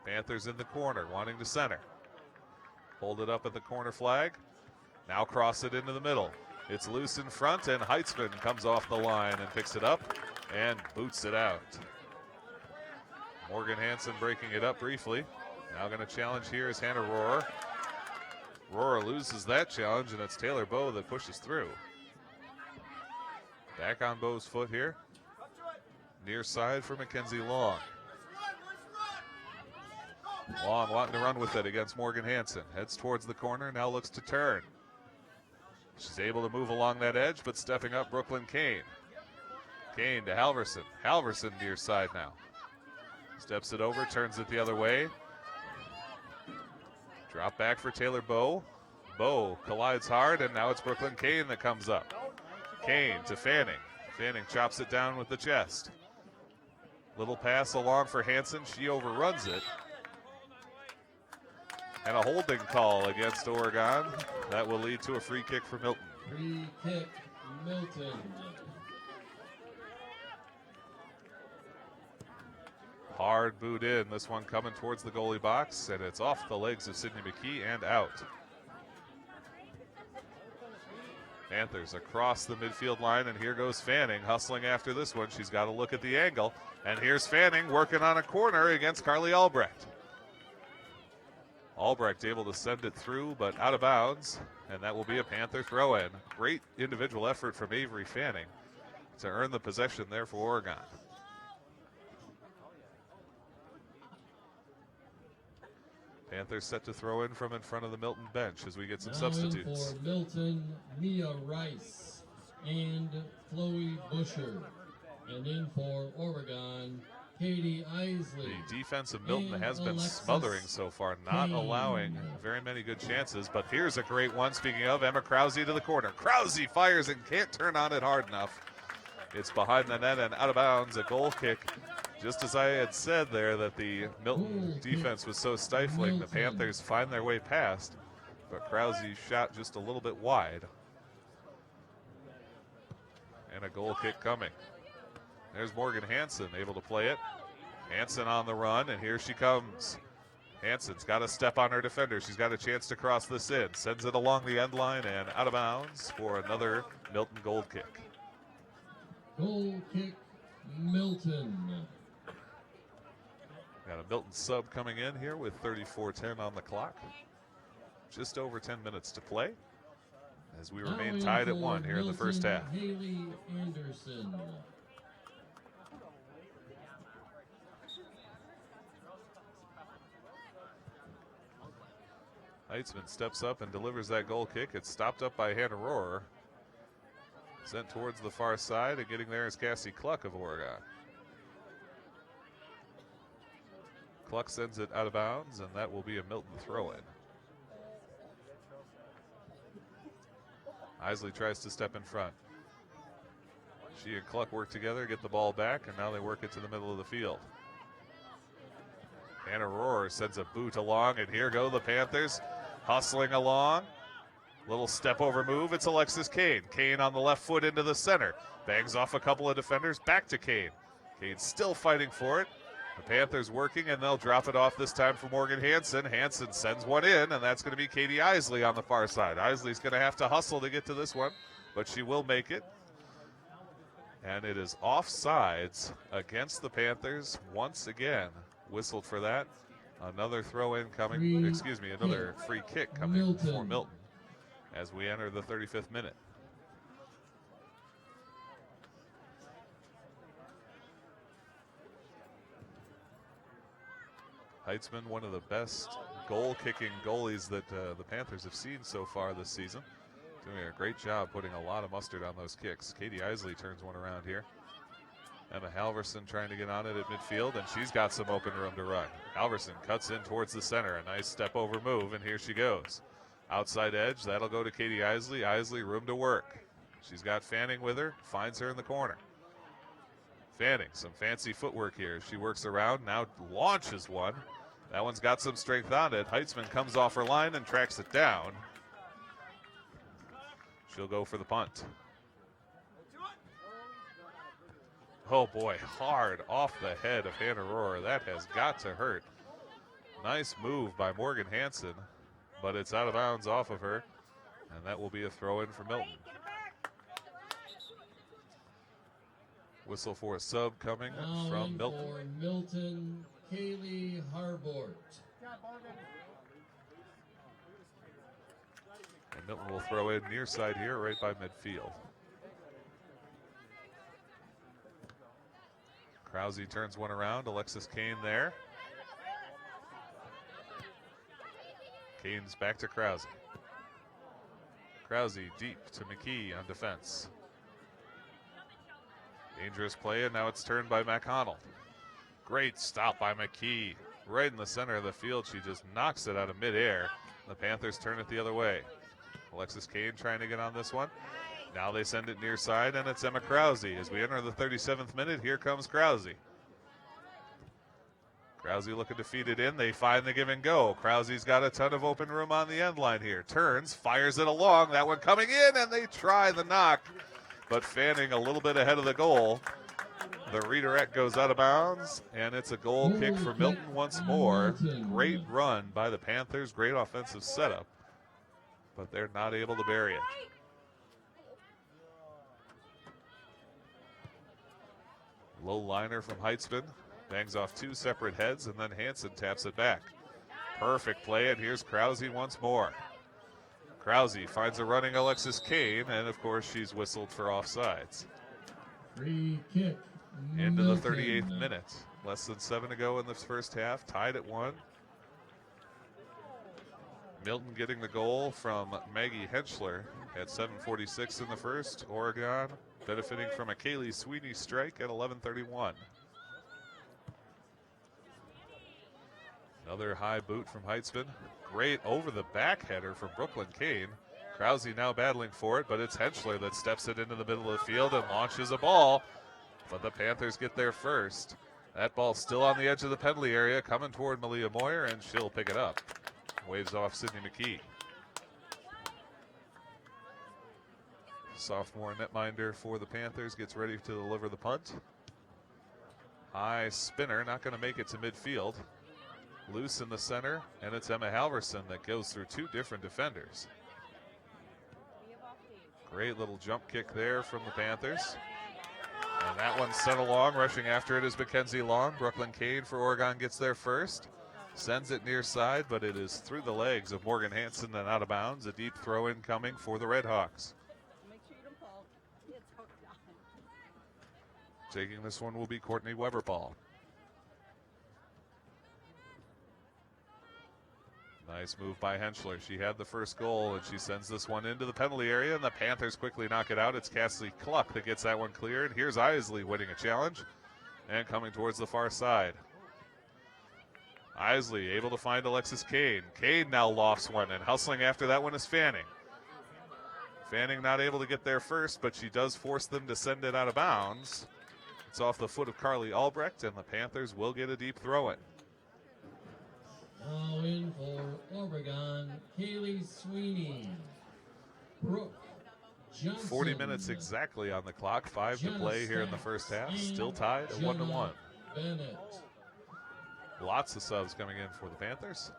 Panthers in the corner, wanting to center. Hold it up at the corner flag. Now cross it into the middle. It's loose in front, and Heitzman comes off the line and picks it up and boots it out. Morgan Hansen breaking it up briefly. Now going to challenge here is Hannah Rohrer. Rohrer loses that challenge, and it's Taylor Bowe that pushes through. Back on Bowe's foot here. Near side for Mackenzie Long. Long wanting to run with it against Morgan Hansen. Heads towards the corner, now looks to turn. She's able to move along that edge, but stepping up Brooklyn Kane. Kane to Halverson. Halverson near side now. Steps it over, turns it the other way. Drop back for Taylor Bowe. Bowe collides hard, and now it's Brooklyn Kane that comes up. Kane to Fanning. Fanning chops it down with the chest. Little pass along for Hansen. She overruns it. And a holding call against Oregon. That will lead to a free kick for Milton.
Free kick, Milton.
Hard boot in. This one coming towards the goalie box, and it's off the legs of Sydney McKee and out. Panthers across the midfield line, and here goes Fanning hustling after this one. She's got to look at the angle, and here's Fanning working on a corner against Carly Albrecht. Albrecht able to send it through, but out of bounds, and that will be a Panther throw-in. Great individual effort from Avery Fanning to earn the possession there for Oregon. Panthers set to throw in from in front of the Milton bench as we get some substitutes.
In for Milton, Mia Rice and Chloe Busher. And in for Oregon, Katie Isley.
The defense of Milton has been smothering so far, not allowing very many good chances. But here's a great one. Speaking of, Emma Krause to the corner. Krause fires and can't turn on it hard enough. It's behind the net and out of bounds. A goal kick. Just as I had said there that the Milton defense was so stifling, the Panthers find their way past, but Krause shot just a little bit wide. And a goal kick coming. There's Morgan Hansen able to play it. Hansen on the run, and here she comes. Hansen's got to step on her defender. She's got a chance to cross this in. Sends it along the end line and out of bounds for another Milton goal kick.
Goal kick, Milton.
Got a Milton sub coming in here with 34:10 on the clock. Just over 10 minutes to play as we remain tied at 1 here in the first half.
Haley Anderson.
Heitzman steps up and delivers that goal kick. It's stopped up by Hannah Rohrer. Sent towards the far side, and getting there is Cassie Cluck of Oregon. Cluck sends it out of bounds, and that will be a Milton throw-in. Isley tries to step in front. She and Cluck work together, get the ball back, and now they work it to the middle of the field. Hannah Rohrer sends a boot along, and here go the Panthers hustling along. Little step over move. It's Alexis Kane. Kane on the left foot into the center. Bangs off a couple of defenders. Back to Kane. Kane still fighting for it. The Panthers working, and they'll drop it off this time for Morgan Hansen. Hansen sends one in, and that's going to be Katie Isley on the far side. Isley's going to have to hustle to get to this one, but she will make it. And it is offsides against the Panthers once again. Whistled for that. Another throw-in coming, another free kick coming for Milton as we enter the 35th minute. Heitzman, one of the best goal-kicking goalies that the Panthers have seen so far this season. Doing a great job putting a lot of mustard on those kicks. Katie Isley turns one around here. Emma Halverson trying to get on it at midfield, and she's got some open room to run. Halverson cuts in towards the center. A nice step over move, and here she goes. Outside edge, that'll go to Katie Isley. Isley, room to work. She's got Fanning with her, finds her in the corner. Fanning, some fancy footwork here. She works around, now launches one. That one's got some strength on it. Heitzman comes off her line and tracks it down. She'll go for the punt. Oh boy, hard off the head of Hannah Rohrer. That has got to hurt. Nice move by Morgan Hansen, but it's out of bounds off of her, and that will be a throw in for Milton. Whistle for a sub coming from Milton.
For Milton, Kaylee Harbort.
And Milton will throw in near side here, right by midfield. Krause turns one around. Alexis Kane there. Kane's back to Krause. Krause deep to McKee on defense. Dangerous play, and now it's turned by McConnell. Great stop by McKee. Right in the center of the field. She just knocks it out of midair. The Panthers turn it the other way. Alexis Kane trying to get on this one. Now they send it near side, and it's Emma Krause. As we enter the 37th minute, here comes Krause. Krause looking to feed it in. They find the give and go. Krause's got a ton of open room on the end line here. Turns, fires it along. That one coming in, and they try the knock. But Fanning a little bit ahead of the goal. The redirect goes out of bounds, and it's a goal kick for Milton once more. Great run by the Panthers. Great offensive setup. But they're not able to bury it. Low liner from Heitzman. Bangs off two separate heads, and then Hansen taps it back. Perfect play, and here's Krause once more. Krause finds a running Alexis Kane, and of course she's whistled for offsides.
Free kick.
Into the 38th minute. Less than 7 to go in the first half, tied at 1. Milton getting the goal from Maggie Henschler at 7:46 in the first. Oregon benefiting from a Kaylee Sweeney strike at 11:31. Another high boot from Heitzman. Great over the back header from Brooklyn Kane. Krause now battling for it, but it's Henschler that steps it into the middle of the field and launches a ball. But the Panthers get there first. That ball still on the edge of the penalty area, coming toward Malia Moyer, and she'll pick it up. Waves off Sydney McKee. Sophomore netminder for the Panthers gets ready to deliver the punt. High spinner, not going to make it to midfield. Loose in the center, and it's Emma Halverson that goes through two different defenders. Great little jump kick there from the Panthers. And that one's sent along. Rushing after it is Mackenzie Long. Brooklyn Kane for Oregon gets there first. Sends it near side, but it is through the legs of Morgan Hansen and out of bounds. A deep throw in coming for the Red Hawks. Taking this one will be Courtney Weber-Paul. Nice move by Henschler. She had the first goal, and she sends this one into the penalty area, and the Panthers quickly knock it out. It's Cassie Cluck that gets that one cleared. Here's Isley winning a challenge and coming towards the far side. Isley able to find Alexis Kane. Kane now lofts one, and hustling after that one is Fanning. Fanning not able to get there first, but she does force them to send it out of bounds. It's off the foot of Carly Albrecht, and the Panthers will get a deep throw-in.
Now in for Oregon, Kaylee Sweeney. Brooke Johnson.
40 minutes exactly on the clock. 5 to play here in the first half. Still tied at 1-1.
Bennett.
Lots of subs coming in for the Panthers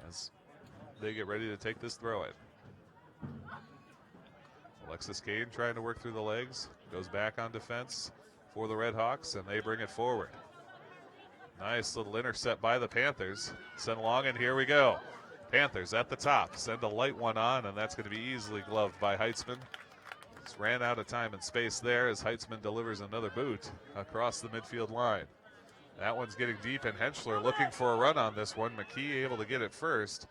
as they get ready to take this throw in. Alexis Kane trying to work through the legs, goes back on defense for the Red Hawks, and they bring it forward. Nice little intercept by the Panthers. Sent along, and here we go. Panthers at the top, send a light one on, and that's going to be easily gloved by Heitzman. Just ran out of time and space there as Heitzman delivers another boot across the midfield line. That one's getting deep, and Henschler looking for a run on this one. McKee able to get it first.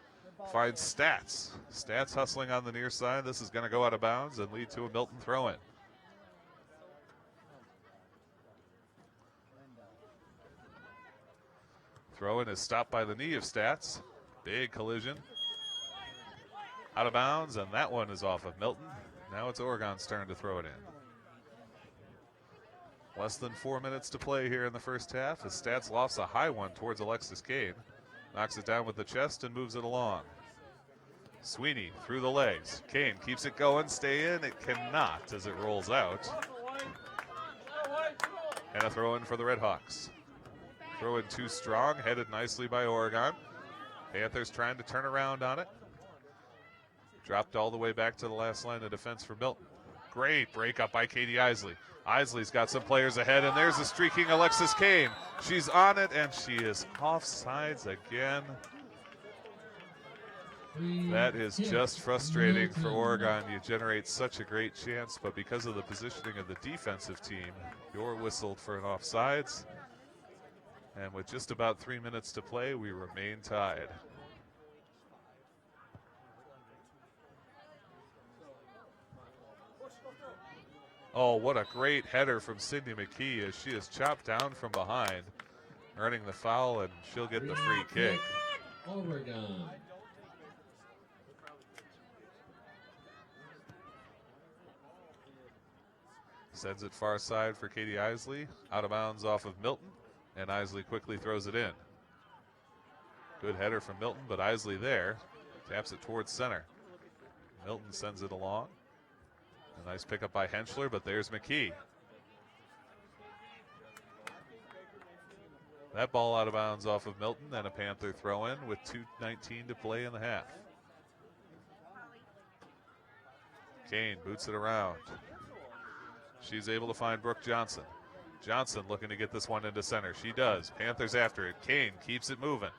Finds Stats. Stats hustling on the near side. This is going to go out of bounds and lead to a Milton throw-in. Throw-in is stopped by the knee of Stats. Big collision. Out of bounds, and that one is off of Milton. Now it's Oregon's turn to throw it in. Less than 4 minutes to play here in the first half as Stats lofts a high one towards Alexis Kane. Knocks it down with the chest and moves it along. Sweeney through the legs. Kane keeps it going, stay in. It cannot as it rolls out. And a throw in for the Red Hawks. Throw in too strong, headed nicely by Oregon. Panthers trying to turn around on it. Dropped all the way back to the last line of defense for Milton. Great breakup by Katie Isley. Isley's got some players ahead, and there's a streaking Alexis Kane. She's on it, and she is offsides again. That is just frustrating for Oregon. You generate such a great chance, but because of the positioning of the defensive team, you're whistled for an offsides. And with just about 3 minutes to play, we remain tied. Oh, what a great header from Sydney McKee as she is chopped down from behind, earning the foul, and she'll get the free kick.
Oregon.
Sends it far side for Katie Isley, out of bounds off of Milton, and Isley quickly throws it in. Good header from Milton, but Isley there, taps it towards center. Milton sends it along. A nice pickup by Henschler, but there's McKee. That ball out of bounds off of Milton, and a Panther throw in with 2:19 to play in the half. Kane boots it around. She's able to find Brooke Johnson. Johnson looking to get this one into center. She does. Panthers after it. Kane keeps it moving.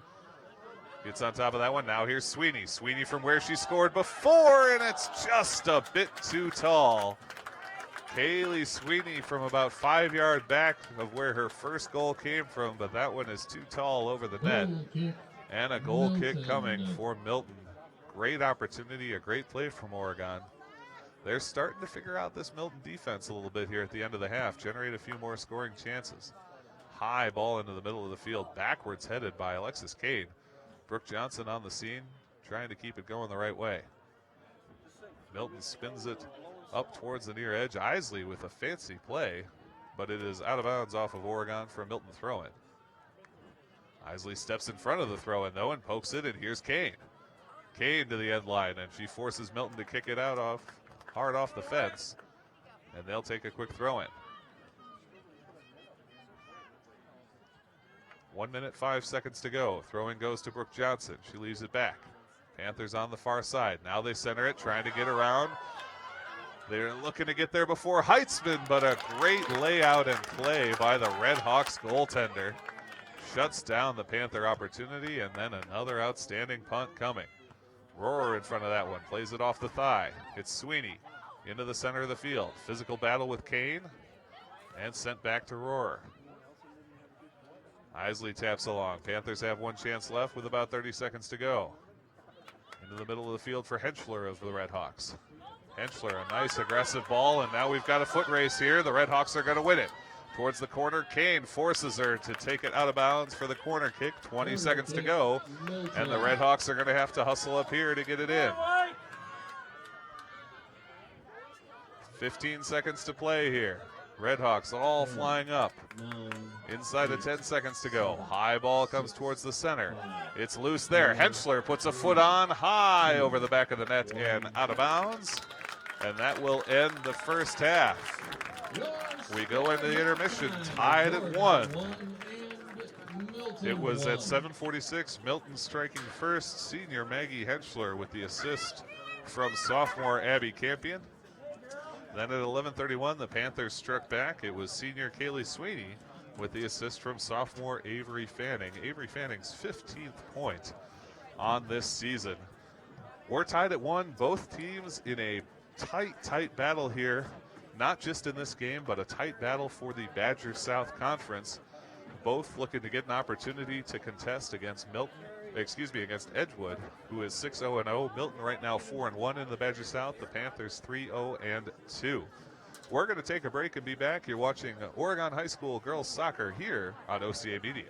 Gets on top of that one. Now here's Sweeney. Sweeney from where she scored before, and it's just a bit too tall. Kaylee Sweeney from about 5 yards back of where her first goal came from, but that one is too tall over the net. And a goal kick coming for Milton. Great opportunity, a great play from Oregon. They're starting to figure out this Milton defense a little bit here at the end of the half, generate a few more scoring chances. High ball into the middle of the field, backwards headed by Alexis Kane. Brooke Johnson on the scene, trying to keep it going the right way. Milton spins it up towards the near edge. Isley with a fancy play, but it is out of bounds off of Oregon for a Milton throw-in. Isley steps in front of the throw-in, though, and pokes it, and here's Kane. Kane to the end line, and she forces Milton to kick it out hard off the fence, and they'll take a quick throw-in. 1 minute, 5 seconds to go. Throw-in goes to Brooke Johnson. She leaves it back. Panthers on the far side. Now they center it, trying to get around. They're looking to get there before Heitzman, but a great layout and play by the Red Hawks goaltender. Shuts down the Panther opportunity, and then another outstanding punt coming. Rohrer in front of that one, plays it off the thigh. It's Sweeney into the center of the field. Physical battle with Kane, and sent back to Rohrer. Isley taps along. Panthers have one chance left with about 30 seconds to go. Into the middle of the field for Henschler of the Red Hawks. Henschler, a nice aggressive ball, and now we've got a foot race here. The Red Hawks are going to win it. Towards the corner, Kane forces her to take it out of bounds for the corner kick. 20 seconds to go, and the Red Hawks are going to have to hustle up here to get it in. 15 seconds to play here. Red Hawks all flying up. Inside of 10 seconds to go. High ball comes towards the center. It's loose there. Henschler puts a foot on high over the back of the net and out of bounds. And that will end the first half. We go into the intermission tied at 1. It was at 7:46. Milton striking first. Senior Maggie Henschler with the assist from sophomore Abby Campion. Then at 11:31, the Panthers struck back. It was senior Kaylee Sweeney with the assist from sophomore Avery Fanning. Avery Fanning's 15th point on this season. We're tied at 1. Both teams in a tight battle here. Not just in this game, but a tight battle for the Badger South Conference. Both looking to get an opportunity to contest against against Edgewood, who is 6-0-0. Milton right now 4-1 in the Badger South. The Panthers 3-0-2. We're going to take a break and be back. You're watching Oregon High School girls soccer here on OCAmedia.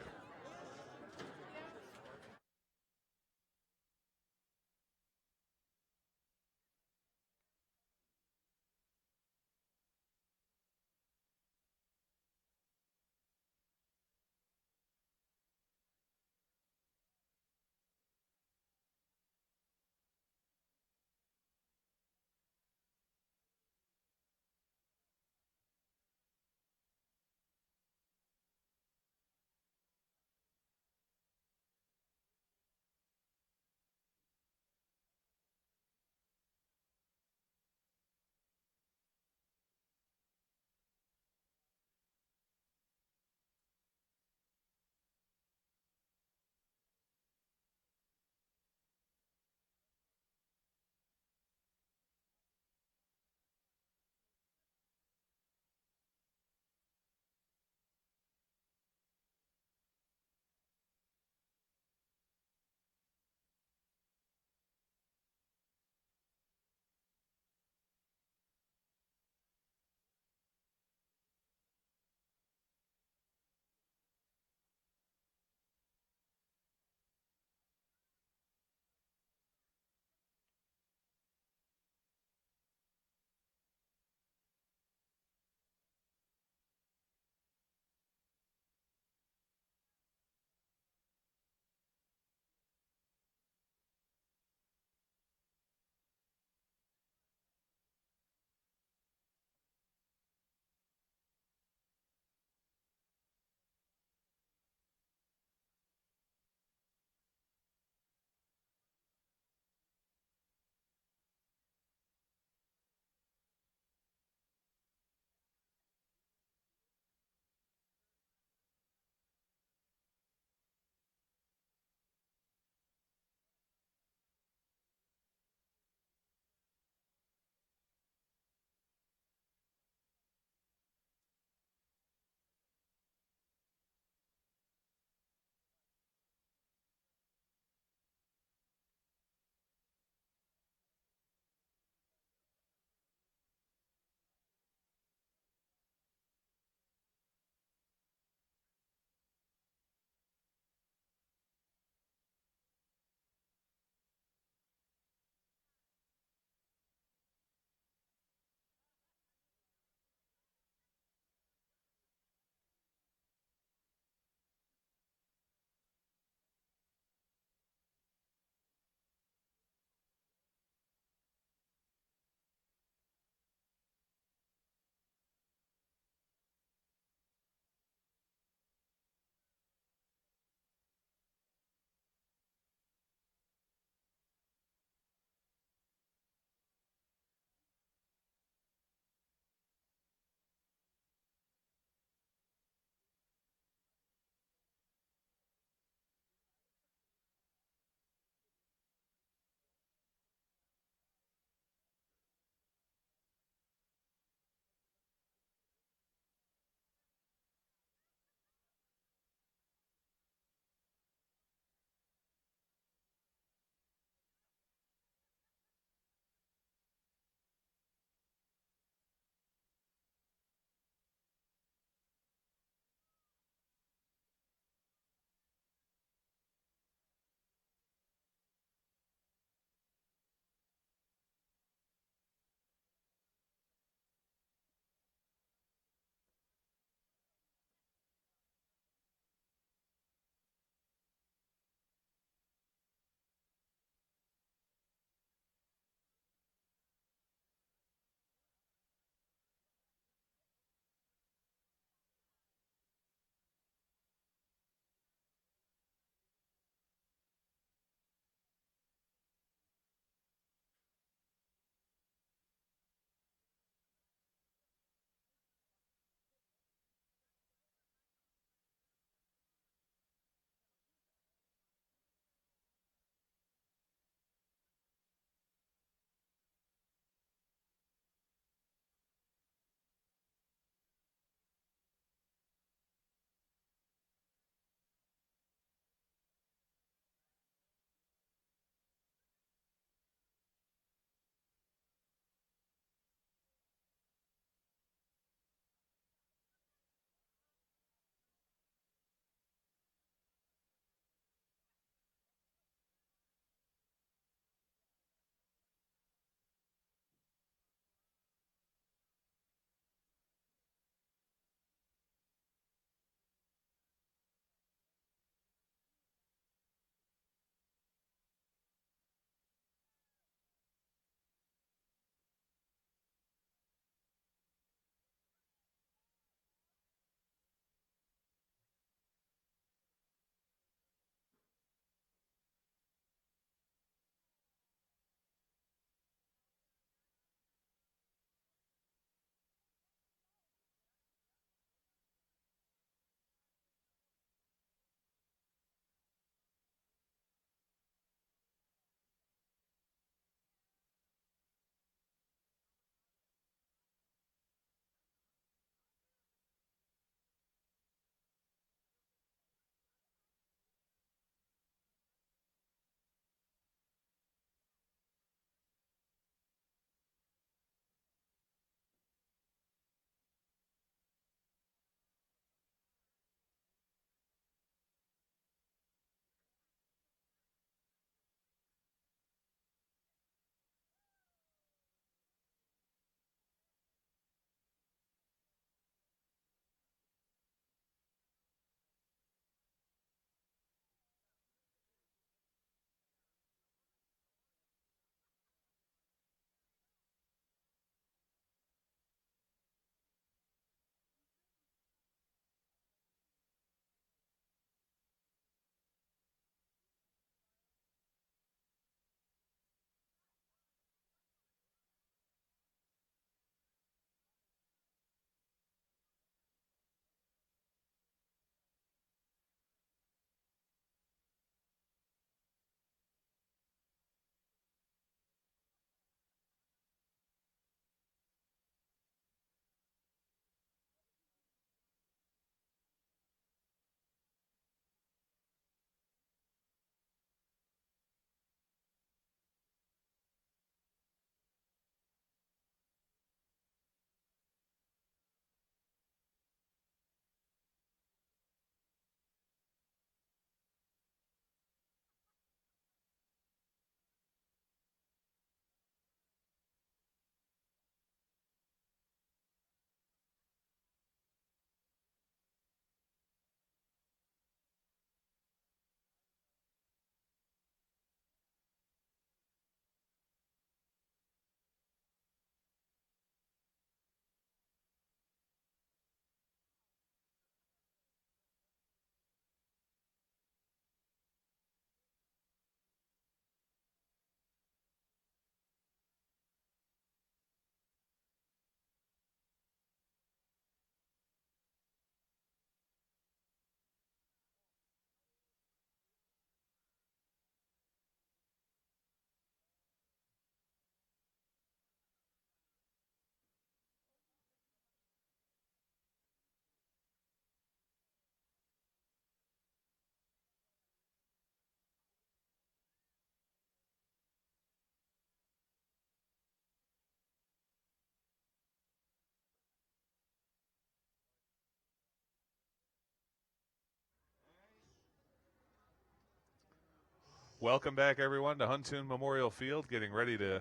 Welcome back, everyone, to Huntoon Memorial Field, getting ready to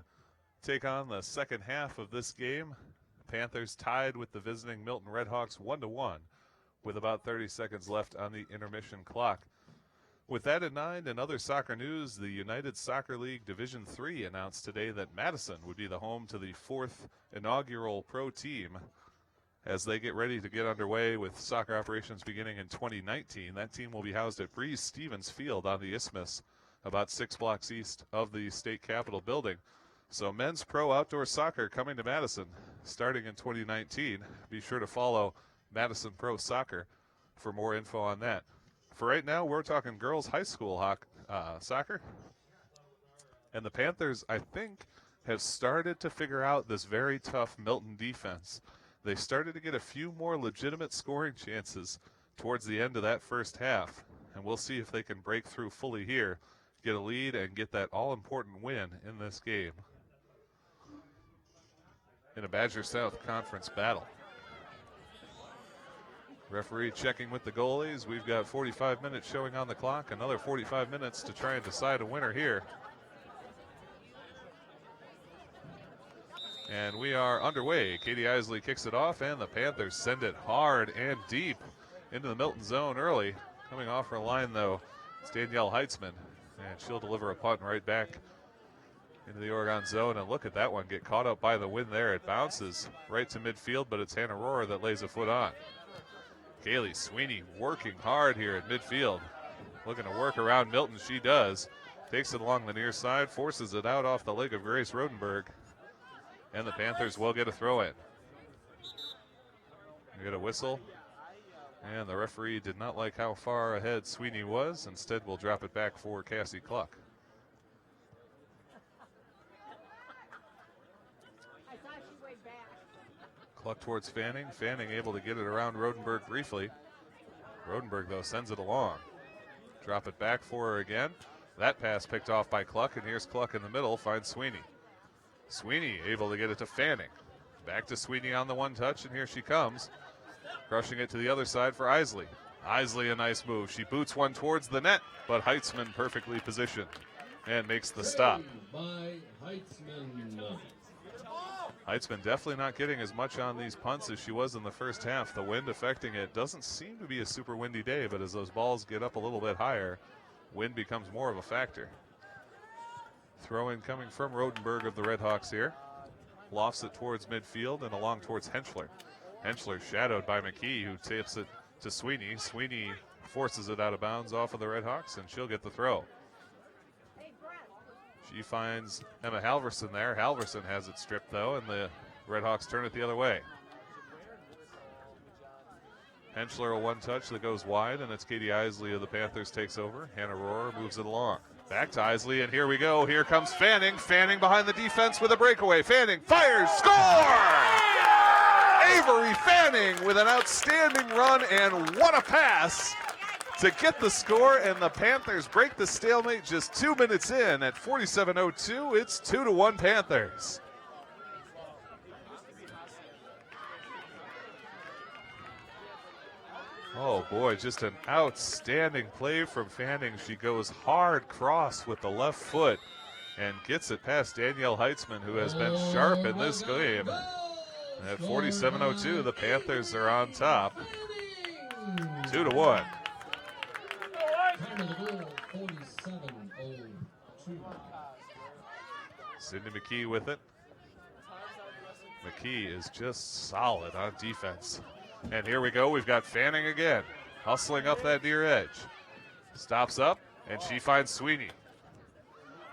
take on the second half of this game. Panthers tied with the visiting Milton Redhawks 1-1 with about 30 seconds left on the intermission clock. With that in mind and other soccer news, the United Soccer League Division III announced today that Madison would be the home to the fourth inaugural pro team as they get ready to get underway with soccer operations beginning in 2019. That team will be housed at Breeze Stevens Field on the Isthmus, about 6 blocks east of the state capitol building. So men's pro outdoor soccer coming to Madison starting in 2019. Be sure to follow Madison Pro Soccer for more info on that. For right now, we're talking girls high school soccer. And the Panthers, I think, have started to figure out this very tough Milton defense. They started to get a few more legitimate scoring chances towards the end of that first half. And we'll see if they can break through fully here, get a lead, and get that all-important win in this game in a Badger South Conference battle. Referee checking with the goalies. We've got 45 minutes showing on the clock, another 45 minutes to try and decide a winner here. And we are underway. Katie Isley kicks it off, and the Panthers send it hard and deep into the Milton zone early. Coming off her line, though, it's Danielle Heitzman, and she'll deliver a punt right back into the Oregon zone. And look at that one get caught up by the wind there. It bounces right to midfield, but it's Hannah Rohrer that lays a foot on. Kaylee Sweeney working hard here at midfield. Looking to work around Milton, she does. Takes it along the near side, forces it out off the leg of Grace Rodenberg. And the Panthers will get a throw in. We get a whistle. And the referee did not like how far ahead Sweeney was. Instead, we'll drop it back for Cassie Cluck. Cluck towards Fanning. Fanning able to get it around Rodenberg briefly. Rodenberg, though, sends it along. Drop it back for her again. That pass picked off by Cluck, and here's Cluck in the middle, finds Sweeney. Sweeney able to get it to Fanning. Back to Sweeney on the one touch, and here she comes. Crushing it to the other side for Isley. Isley, a nice move. She boots one towards the net, but Heitzman perfectly positioned and makes the stop.
By Heitzman.
Heitzman definitely not getting as much on these punts as she was in the first half. The wind affecting it. Doesn't seem to be a super windy day, but as those balls get up a little bit higher, wind becomes more of a factor. Throw-in coming from Rodenberg of the Redhawks here. Lofts it towards midfield and along towards Henschler. Henschler shadowed by McKee, who tips it to Sweeney. Sweeney forces it out of bounds off of the Redhawks, and she'll get the throw. She finds Emma Halverson there. Halverson has it stripped, though, and the Redhawks turn it the other way. Henschler, a one-touch that goes wide, and it's Katie Isley of the Panthers takes over. Hannah Rohrer moves it along. Back to Isley, and here we go. Here comes Fanning. Fanning behind the defense with a breakaway. Fanning fires, score! Avery Fanning with an outstanding run, and what a pass to get the score, and the Panthers break the stalemate just 2 minutes in. At 47:02, it's 2-1 Panthers. Oh boy, just an outstanding play from Fanning. She goes hard cross with the left foot and gets it past Danielle Heitzman, who has been sharp in this game. And at 47:02, the Panthers are on top. 2-1.
Time of the goal, 47:02.
Sydney McKee with it. McKee is just solid on defense. And here we go, we've got Fanning again, hustling up that near edge. Stops up, and she finds Sweeney.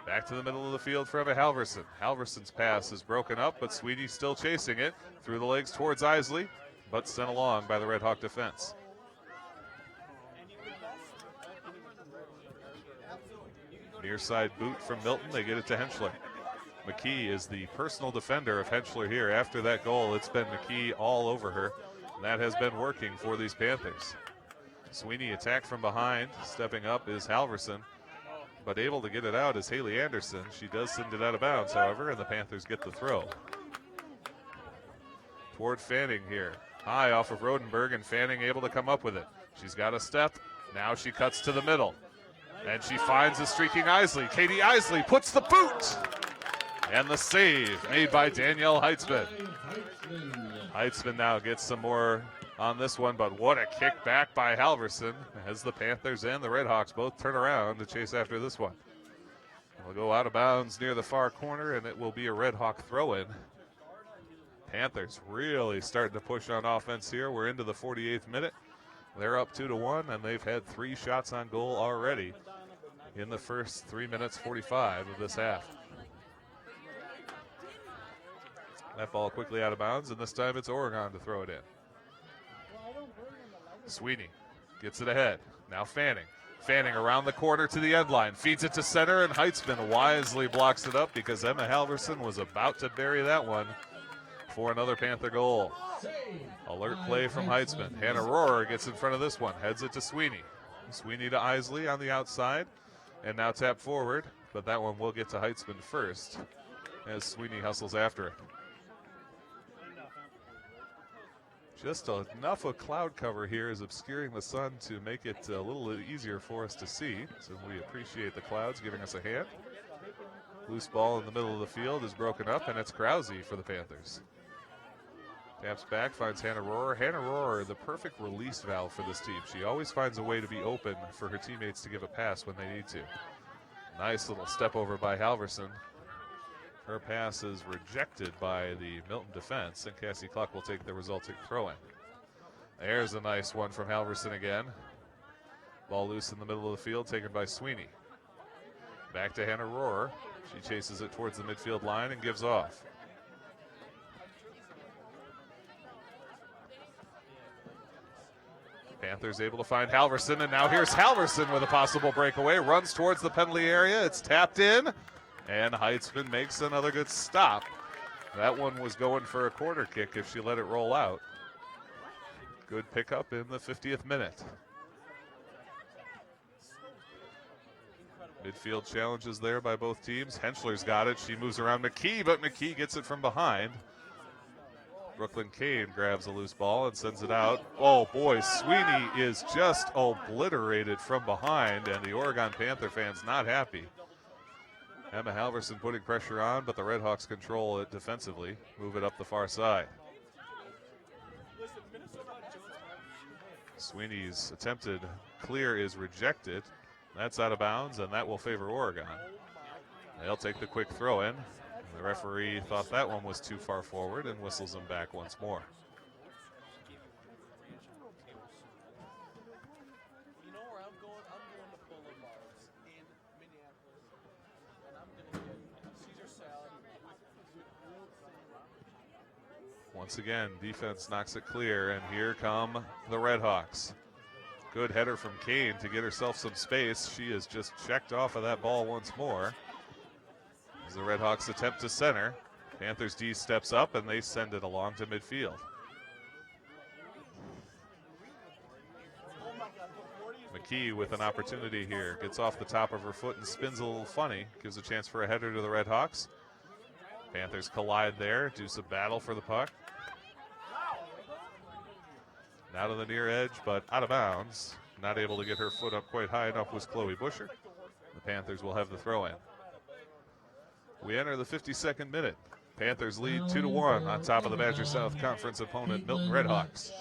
Back to the middle of the field for Emma Halverson. Halverson's pass is broken up, but Sweeney's still chasing it. Through the legs towards Isley, but sent along by the Red Hawk defense. Near side boot from Milton, they get it to Henschler. McKee is the personal defender of Henschler here. After that goal, it's been McKee all over her. And that has been working for these Panthers. Sweeney attacked from behind. Stepping up is Halverson, but able to get it out is Haley Anderson. She does send it out of bounds, however, and the Panthers get the throw. Toward Fanning here. High off of Rodenberg, and Fanning able to come up with it. She's got a step. Now she cuts to the middle. And she finds a streaking Isley. Katie Isley puts the boot. And the save made by Danielle Heitzman. Heitzman now gets some more on this one, but what a kick back by Halverson as the Panthers and the Redhawks both turn around to chase after this one. It'll go out of bounds near the far corner, and it will be a Redhawk throw-in. Panthers really starting to push on offense here. We're into the 48th minute. They're up 2-1, and they've had 3 shots on goal already in the first 3 minutes 45 of this half. That ball quickly out of bounds, and this time it's Oregon to throw it in. Sweeney gets it ahead. Now Fanning. Fanning around the corner to the end line. Feeds it to center, and Heitzman wisely blocks it up because Emma Halverson was about to bury that one for another Panther goal. Alert play from Heitzman. Hannah Rohrer gets in front of this one. Heads it to Sweeney. Sweeney to Isley on the outside. And now tap forward, but that one will get to Heitzman first as Sweeney hustles after it. Just enough of cloud cover here is obscuring the sun to make it a little easier for us to see. So we appreciate the clouds giving us a hand. Loose ball in the middle of the field is broken up, and it's Krause for the Panthers. Taps back, finds Hannah Rohrer. Hannah Rohrer, the perfect release valve for this team. She always finds a way to be open for her teammates to give a pass when they need to. Nice little step over by Halverson. Her pass is rejected by the Milton defense, and Cassie Cluck will take the resulting throw-in. There's a nice one from Halverson again. Ball loose in the middle of the field, taken by Sweeney. Back to Hannah Rohrer. She chases it towards the midfield line and gives off. Panthers able to find Halverson, and now here's Halverson with a possible breakaway. Runs towards the penalty area. It's tapped in, and Heitzman makes another good stop. That one was going for a corner kick if she let it roll out. Good pickup in the 50th minute. Midfield challenges there by both teams. Henschler's got it. She moves around McKee, but McKee gets it from behind. Brooklyn Kane grabs a loose ball and sends it out. Oh boy, Sweeney is just obliterated from behind, and the Oregon Panther fans not happy. Emma Halverson putting pressure on, but the Redhawks control it defensively, move it up the far side. Sweeney's attempted clear is rejected. That's out of bounds, and that will favor Oregon. They'll take the quick throw in. The referee thought that one was too far forward and whistles him back once more.
You know where I'm going? I'm going to Polo Bars in Minneapolis, and I'm going to get Caesar salad.
Once again, defense knocks it clear, and here come the Redhawks. Good header from Kane to get herself some space. She is just checked off of that ball once more. As the Redhawks attempt to center, Panthers D steps up and they send it along to midfield. McKee with an opportunity here. Gets off the top of her foot and spins a little funny. Gives a chance for a header to the Redhawks. Panthers collide there, do some battle for the puck. Now to the near edge, but out of bounds. Not able to get her foot up quite high enough was Chloe Busher. The Panthers will have the throw-in. We enter the 52nd minute. Panthers lead 2-1 on top of the Badger South Conference opponent, Milton Redhawks.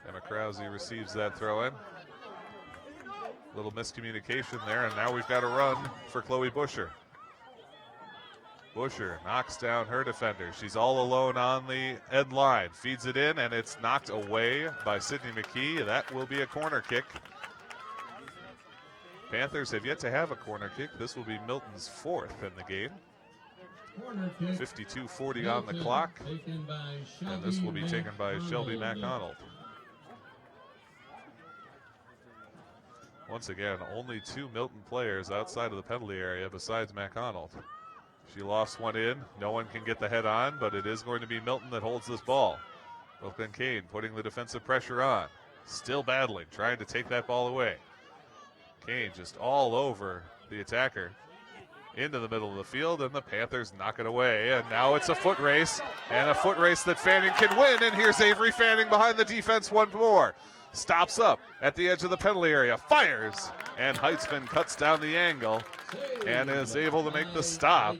Emma Krause receives that throw-in. Little miscommunication there, and now we've got a run for Chloe Busher. Busher knocks down her defender. She's all alone on the end line. Feeds it in, and it's knocked away by Sydney McKee. That will be a corner kick. Panthers have yet to have a corner kick. This will be Milton's 4th in the game. 52:40 on the clock. And this will be taken by Shelby McDonald. Once again, only 2 Milton players outside of the penalty area besides McDonald. She lost one in. No one can get the head on, but it is going to be Milton that holds this ball. Brooklyn Kane putting the defensive pressure on. Still battling, trying to take that ball away. Kane just all over the attacker. into the middle of the field, and the Panthers knock it away. And now it's a foot race, and a foot race that Fanning can win. And here's Avery Fanning behind the defense one more. Stops up at the edge of the penalty area, fires, and Heitzman cuts down the angle and is able to make the stop.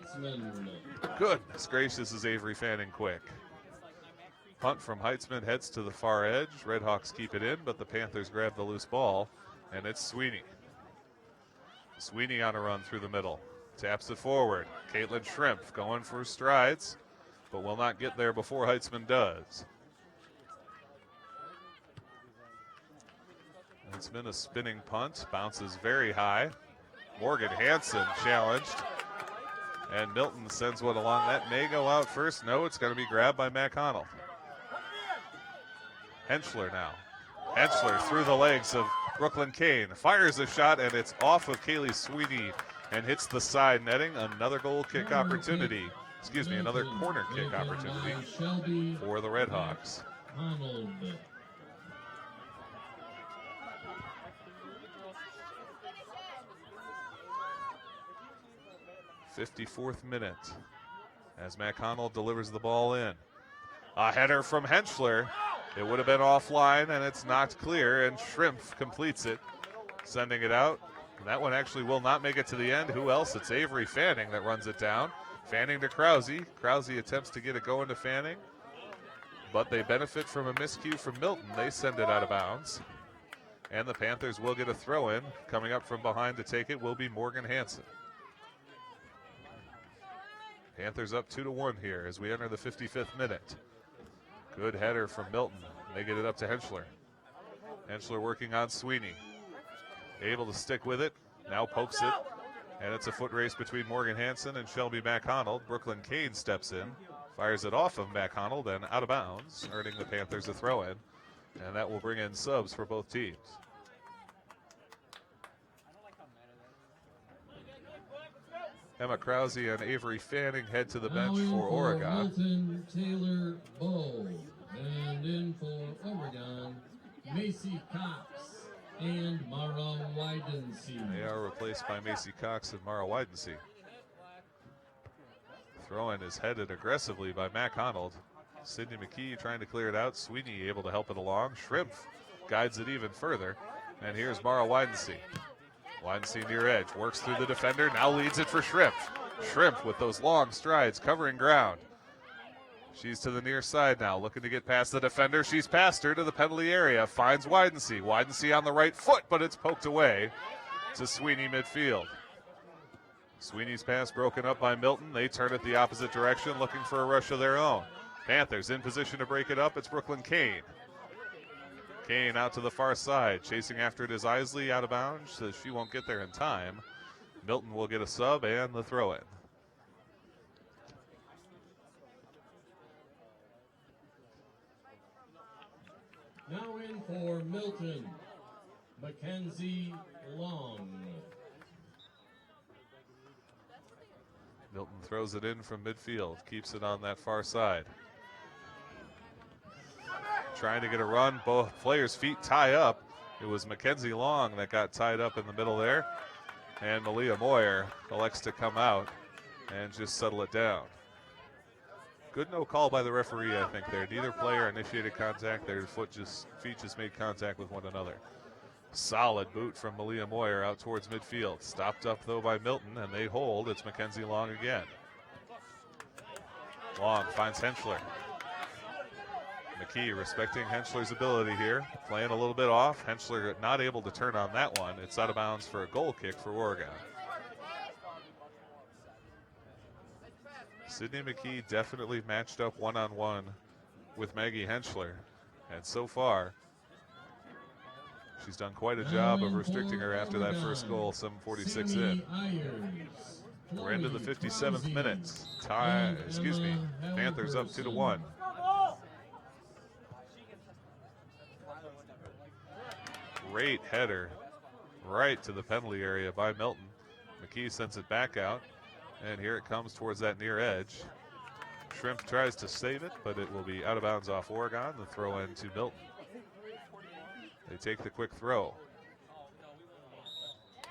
Goodness gracious, is Avery Fanning quick. Punt from Heitzman heads to the far edge. Redhawks keep it in, but the Panthers grab the loose ball, and it's Sweeney. Sweeney on a run through the middle. Taps it forward. Caitlin Shrimp going for strides, but will not get there before Heitzman does. It's been a spinning punt. Bounces very high. Morgan Hansen challenged. And Milton sends one along. That may go out first. No, it's going to be grabbed by McConnell. Henschler now. Henschler through the legs of Brooklyn Kane. Fires a shot, and it's off of Kaylee Sweeney and hits the side netting. Another goal kick opportunity. Excuse me, another corner kick opportunity for the Redhawks. 54th minute as McConnell delivers the ball in. A header from Henschler. It would have been offline, and it's knocked clear, and Shrimp completes it, sending it out. That one actually will not make it to the end. Who else? It's Avery Fanning that runs it down. Fanning to Krause. Krause attempts to get it going to Fanning, but they benefit from a miscue from Milton. They send it out of bounds, and the Panthers will get a throw in. Coming up from behind to take it will be Morgan Hansen. Panthers up 2-1 here as we enter the 55th minute. Good header from Milton. They get it up to Henschler. Henschler working on Sweeney. Able to stick with it. Now pokes it. And it's a foot race between Morgan Hansen and Shelby McConnell. Brooklyn Kane steps in. Fires it off of McConnell, then out of bounds, earning the Panthers a throw in. And that will bring in subs for both teams. Emma Krause and Avery Fanning head to the bench for Oregon.
Milton, Taylor Bow. And in for Oregon, Macy Cox and Mara Widensee.
They are replaced by Macy Cox and Mara Widensee. Throw-in is headed aggressively by McConnell. Sydney McKee trying to clear it out. Sweeney able to help it along. Shrimp guides it even further. And here's Mara Widensee. Widensee near edge, works through the defender, now leads it for Shrimp. Shrimp with those long strides covering ground. She's to the near side now, looking to get past the defender. She's past her to the penalty area, finds Widensee. Widensee on the right foot, but it's poked away to Sweeney midfield. Sweeney's pass broken up by Milton. They turn it the opposite direction, looking for a rush of their own. Panthers in position to break it up. It's Brooklyn Kane. Kane out to the far side. Chasing after it is Isley out of bounds, so she won't get there in time. Milton will get a sub and the throw-in.
Now in for Milton, Mackenzie Long.
Milton throws it in from midfield, keeps it on that far side. Trying to get a run, both players' feet tie up. It was Mackenzie Long that got tied up in the middle there. And Malia Moyer elects to come out and just settle it down. Good no call by the referee, I think, there. Neither player initiated contact. Their feet just made contact with one another. Solid boot from Malia Moyer out towards midfield. Stopped up, though, by Milton, and they hold. It's Mackenzie Long again. Long finds Henschler. McKee respecting Henschler's ability here. Playing a little bit off. Henschler not able to turn on that one. It's out of bounds for a goal kick for Oregon. Sydney McKee definitely matched up one-on-one with Maggie Henschler. And so far, she's done quite a job of restricting her after that first goal, 7:46 in. We're into the 57th minute. Panthers up 2-1. Great header right to the penalty area by Milton. McKee sends it back out, and here it comes towards that near edge. Shrimp tries to save it, but it will be out of bounds off Oregon. The throw in to Milton. They take the quick throw.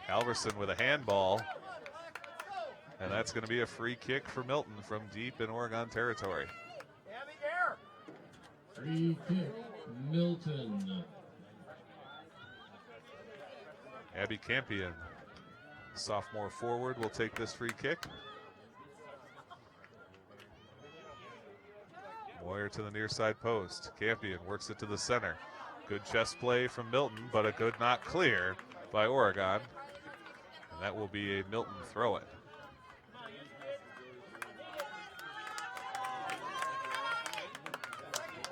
Halverson with a handball. And that's going to be a free kick for Milton from deep in Oregon territory.
Free kick, Milton.
Abby Campion, sophomore forward, will take this free kick. Moyer to the near side post. Campion works it to the center. Good chest play from Milton, but a good not clear by Oregon. And that will be a Milton throw-in.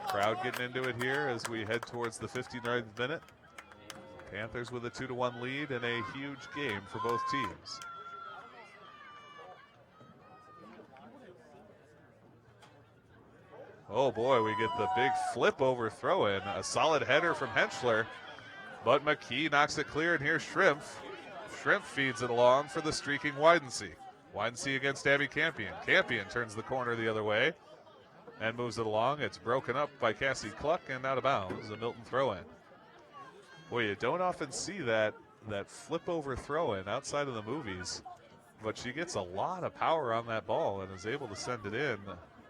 Crowd getting into it here as we head towards the 59th minute. Panthers with a 2-1 lead and a huge game for both teams. Oh boy, we get the big flip over throw in. A solid header from Henschler, but McKee knocks it clear, and here's Schrimpf. Schrimpf feeds it along for the streaking Widensee. Widensee against Abby Campion. Campion turns the corner the other way and moves it along. It's broken up by Cassie Cluck and out of bounds, a Milton throw-in. Boy, you don't often see that flip over throw-in outside of the movies, but she gets a lot of power on that ball and is able to send it in,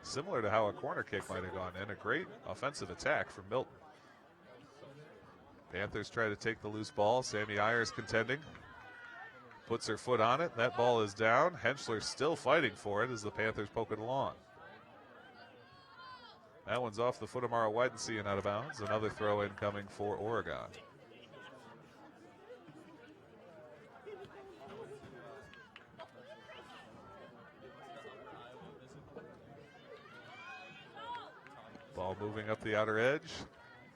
similar to how a corner kick might have gone in. A great offensive attack from Milton. Panthers try to take the loose ball. Sammy Ayers contending. Puts her foot on it. That ball is down. Henschler still fighting for it as the Panthers poke it along. That one's off the foot of Mara Widensee and out of bounds. Another throw-in coming for Oregon. Ball moving up the outer edge.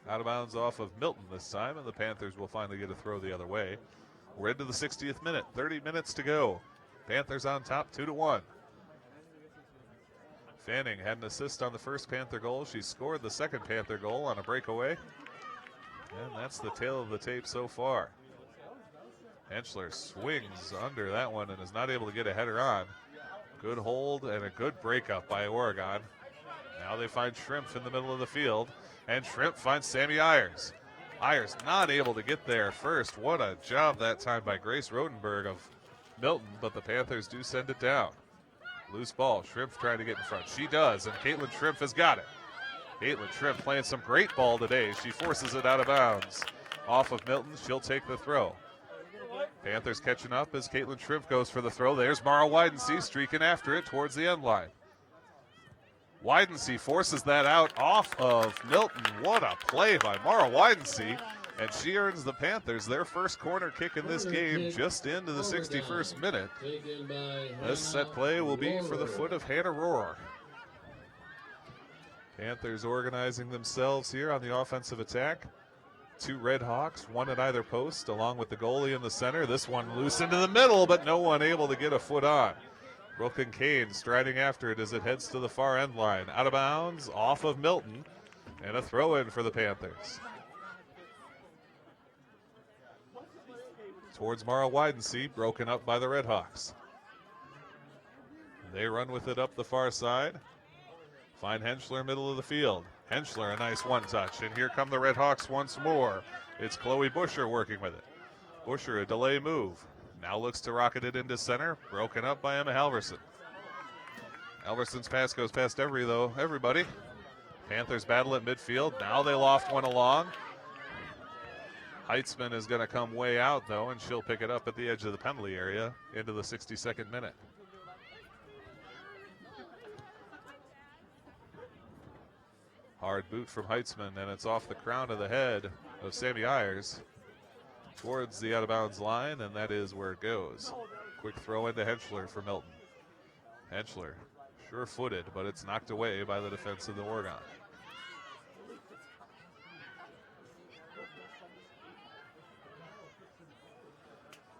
Out of bounds off of Milton this time, and the Panthers will finally get a throw the other way. We're into the 60th minute, 30 minutes to go. Panthers on top, 2-1. Fanning had an assist on the first Panther goal. She scored the second Panther goal on a breakaway. And that's the tale of the tape so far. Henschler swings under that one and is not able to get a header on. Good hold and a good breakup by Oregon. Now they find Schrimpf in the middle of the field, and Schrimpf finds Sammy Ayers. Ayers not able to get there first. What a job that time by Grace Rodenberg of Milton, but the Panthers do send it down. Loose ball, Schrimpf trying to get in front. She does, and Caitlin Schrimpf has got it. Caitlin Schrimpf playing some great ball today. She forces it out of bounds. Off of Milton, she'll take the throw. Panthers catching up as Caitlin Schrimpf goes for the throw. There's Mara Widensee streaking after it towards the end line. Widensee forces that out off of Milton. What a play by Mara Widensee. And she earns the Panthers their first corner kick in this game just into the 61st minute. This set play will be for the foot of Hannah Rohr. Panthers organizing themselves here on the offensive attack. Two Red Hawks, one at either post, along with the goalie in the center. This one loose into the middle, but no one able to get a foot on. Brooke and Kane striding after it as it heads to the far end line. Out of bounds, off of Milton, and a throw-in for the Panthers. Towards Mara Widensee, broken up by the Red Hawks. They run with it up the far side. Find Henschler middle of the field. Henschler, a nice one-touch, and here come the Red Hawks once more. It's Chloe Busher working with it. Busher, a delay move. Now looks to rocket it into center, broken up by Emma Halverson. Halverson's pass goes past everybody. Panthers battle at midfield. Now they loft one along. Heitzman is going to come way out, though, and she'll pick it up at the edge of the penalty area into the 62nd minute. Hard boot from Heitzman, and it's off the crown of the head of Sammy Ayers towards the out-of-bounds line, and that is where it goes. Quick throw into Henschler for Milton. Henschler, sure-footed, but it's knocked away by the defense of the Oregon.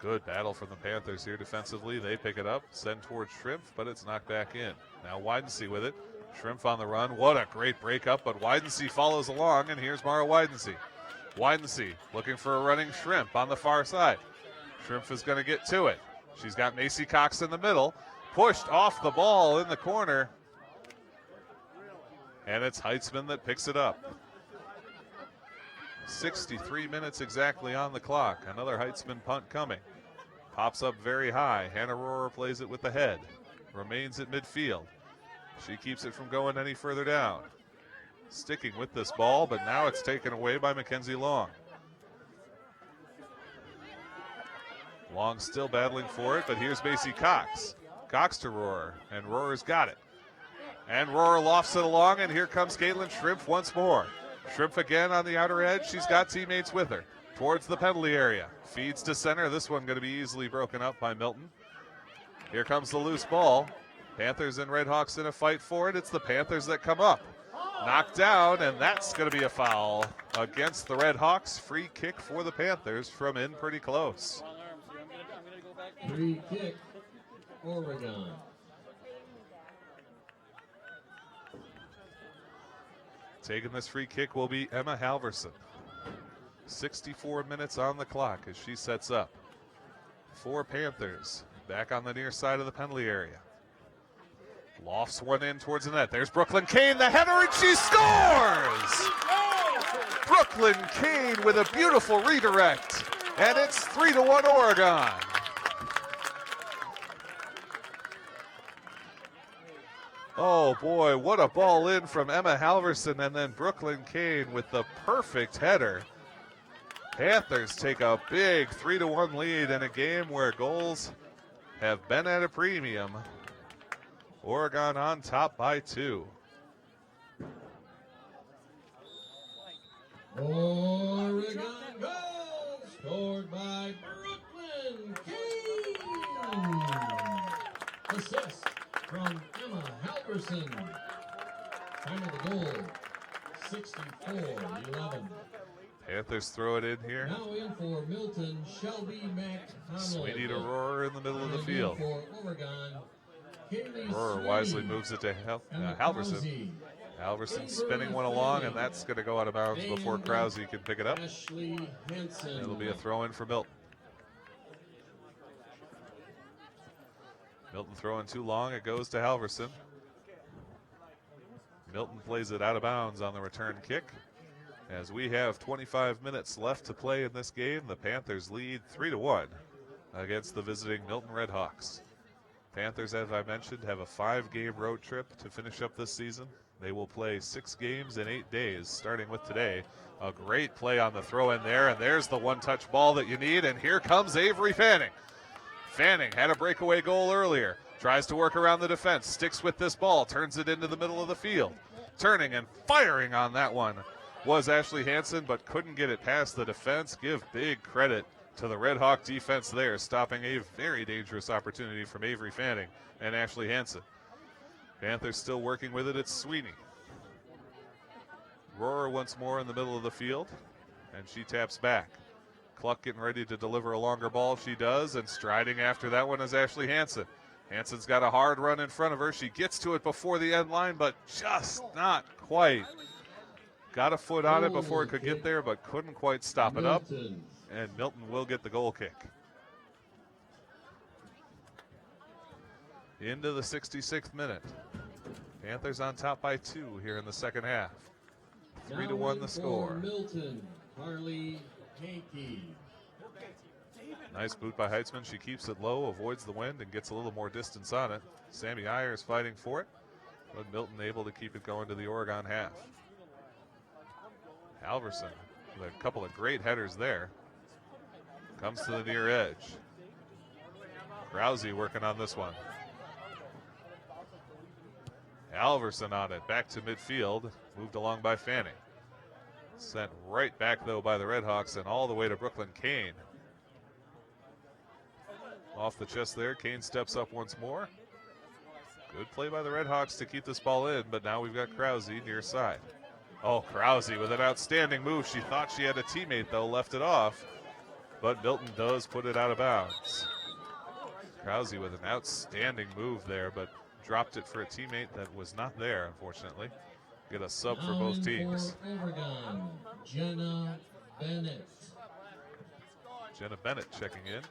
Good battle from the Panthers here defensively. They pick it up, send towards Schrimpf, but it's knocked back in. Now Widensee with it. Schrimpf on the run. What a great breakup, but Widensee follows along, and here's Mara Widensee. Widensee looking for a running Schrimpf on the far side. Schrimpf is going to get to it. She's got Macy Cox in the middle. Pushed off the ball in the corner. And it's Heitzman that picks it up. 63 minutes exactly on the clock. Another Heitzman punt coming. Pops up very high. Hannah Rohrer plays it with the head. Remains at midfield. She keeps it from going any further down. Sticking with this ball, but now it's taken away by Mackenzie Long. Long still battling for it, but here's Macy Cox. Cox to Rohrer, and Rohrer's got it. And Rohrer lofts it along, and here comes Caitlin Schrimpf once more. Schrimpf again on the outer edge. She's got teammates with her. Towards the penalty area. Feeds to center. This one going to be easily broken up by Milton. Here comes the loose ball. Panthers and Redhawks in a fight for it. It's the Panthers that come up. Knocked down, and that's going to be a foul against the Redhawks. Free kick for the Panthers from in pretty close.
Free kick, Oregon.
Taking this free kick will be Emma Halverson. 64 minutes on the clock as she sets up. 4 Panthers back on the near side of the penalty area. Lofts one in towards the net. There's Brooklyn Kane, the header, and she scores! Brooklyn Kane with a beautiful redirect, and it's 3-1 Oregon. Oh boy, what a ball in from Emma Halverson, and then Brooklyn Kane with the perfect header. Panthers take a big 3-1 lead in a game where goals have been at a premium. Oregon on top by 2.
Oregon goal scored by Brooklyn Kane. Assist from Emma Halverson. Time of the goal, 64-11.
Panthers throw it in here.
Now in for Milton, Shelby McConnell.
Sweeney to Rohrer in the middle of the field.
For Oregon,
Rohrer wisely moves it to Halverson. Halverson spinning one along, and that's going to go out of bounds before Krause can pick it up. It'll be a throw in for Milton. Milton throwing too long, it goes to Halverson. Milton plays it out of bounds on the return kick. As we have 25 minutes left to play in this game, the Panthers lead 3-1 against the visiting Milton Redhawks. Panthers, as I mentioned, have a 5-game road trip to finish up this season. They will play 6 games in 8 days, starting with today. A great play on the throw in there, and there's the one-touch ball that you need, and here comes Avery Fanning. Fanning had a breakaway goal earlier, tries to work around the defense, sticks with this ball, turns it into the middle of the field. Turning and firing on that one was Ashley Hansen, but couldn't get it past the defense. Give big credit to the Red Hawk defense there, stopping a very dangerous opportunity from Avery Fanning and Ashley Hansen. Panthers still working with it. It's Sweeney. Rohrer once more in the middle of the field, and she taps back. Cluck getting ready to deliver a longer ball. She does, and striding after that one is Ashley Hansen. Hansen's got a hard run in front of her. She gets to it before the end line, but just not quite. Got a foot on it before it could get there, but couldn't quite stop it up. And Milton will get the goal kick. Into the 66th minute. Panthers on top by 2 here in the second half. 3-1 the score.
Milton, Harley Hankey.
Nice boot by Heitzman. She keeps it low, avoids the wind, and gets a little more distance on it. Sammy Ayers fighting for it, but Milton able to keep it going to the Oregon half. Halverson with a couple of great headers there. Comes to the near edge. Krause working on this one. Halverson on it, back to midfield, moved along by Fanning. Sent right back, though, by the Redhawks and all the way to Brooklyn Kane. Off the chest there, Kane steps up once more. Good play by the Redhawks to keep this ball in, but now we've got Krause near side. Oh, Krause with an outstanding move. She thought she had a teammate, though, left it off, but Milton does put it out of bounds. Krause with an outstanding move there, but dropped it for a teammate that was not there, unfortunately. Get a sub for both teams.
Oregon, Jenna Bennett.
Jenna Bennett checking in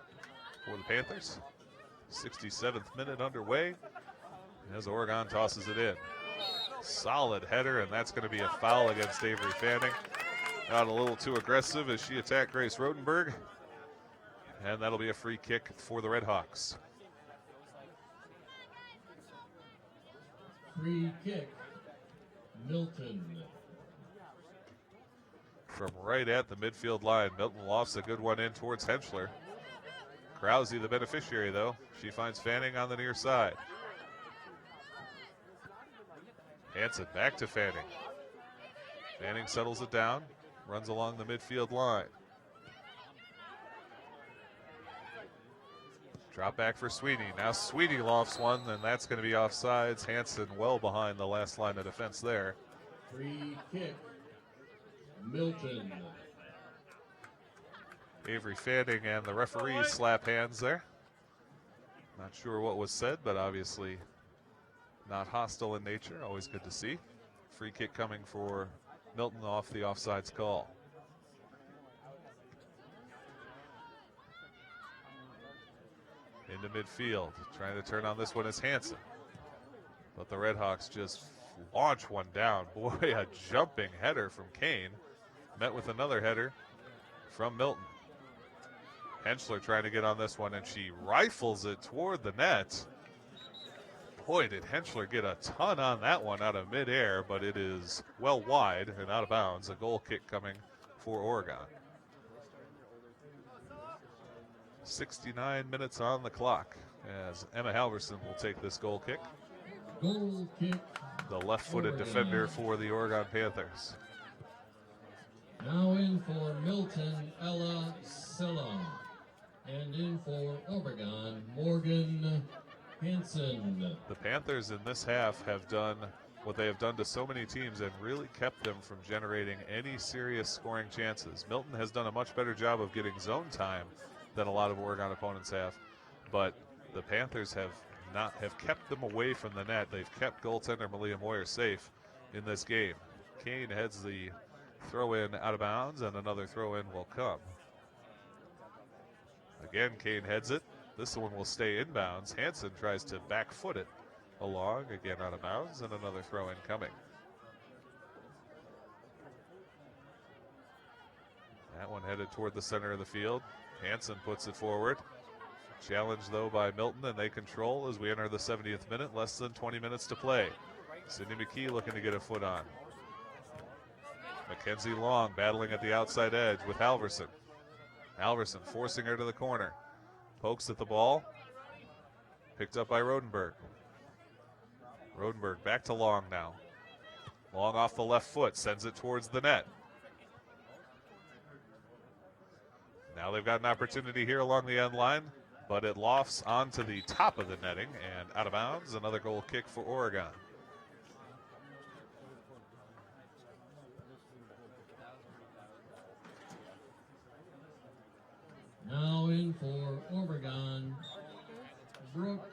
for the Panthers. 67th minute underway as Oregon tosses it in. Solid header, and that's going to be a foul against Avery Fanning. Got a little too aggressive as she attacked Grace Rotenberg. and that'll be a free kick for the Red Hawks.
Free kick, Milton.
From right at the midfield line, Milton lofts a good one in towards Henschler. Krause, the beneficiary, though. She finds Fanning on the near side. Hansen back to Fanning. Fanning settles it down, runs along the midfield line. Drop back for Sweeney. Now Sweeney lofts one, and that's going to be offsides. Hansen well behind the last line of defense there.
Free kick, Milton.
Avery Fanning and the referee slap hands there. Not sure what was said, but obviously not hostile in nature. Always good to see. Free kick coming for Milton off the offsides call. Into midfield, trying to turn on this one is Hansen. But the Redhawks just launch one down. Boy, a jumping header from Kane. Met with another header from Milton. Henschler trying to get on this one, and she rifles it toward the net. Boy, did Henschler get a ton on that one out of midair, but it is well wide and out of bounds. A goal kick coming for Oregon. 69 minutes on the clock as Emma Halverson will take this goal kick.
Goal kick,
The left-footed
Oregon.
defender for the Oregon Panthers.
Now in for Milton, Ella Silla. And in for Oregon, Morgan Hansen.
The Panthers in this half have done what they have done to so many teams and really kept them from generating any serious scoring chances. Milton has done a much better job of getting zone time than a lot of Oregon opponents have, but the Panthers have kept them away from the net. They've kept goaltender Malia Moyer safe in this game. Kane heads the throw in out of bounds, and another throw in will come. Again, Kane heads it. This one will stay inbounds. Hansen tries to back foot it along, again out of bounds, and another throw in coming. That one headed toward the center of the field. Hansen puts it forward. Challenged, though, by Milton, and they control as we enter the 70th minute. Less than 20 minutes to play. Sydney McKee looking to get a foot on. Mackenzie Long battling at the outside edge with Halverson. Halverson forcing her to the corner. Pokes at the ball. Picked up by Rodenberg. Rodenberg back to Long now. Long off the left foot, sends it towards the net. Now they've got an opportunity here along the end line, but it lofts onto the top of the netting and out of bounds. Another goal kick for Oregon.
Now in for Oregon, Brooke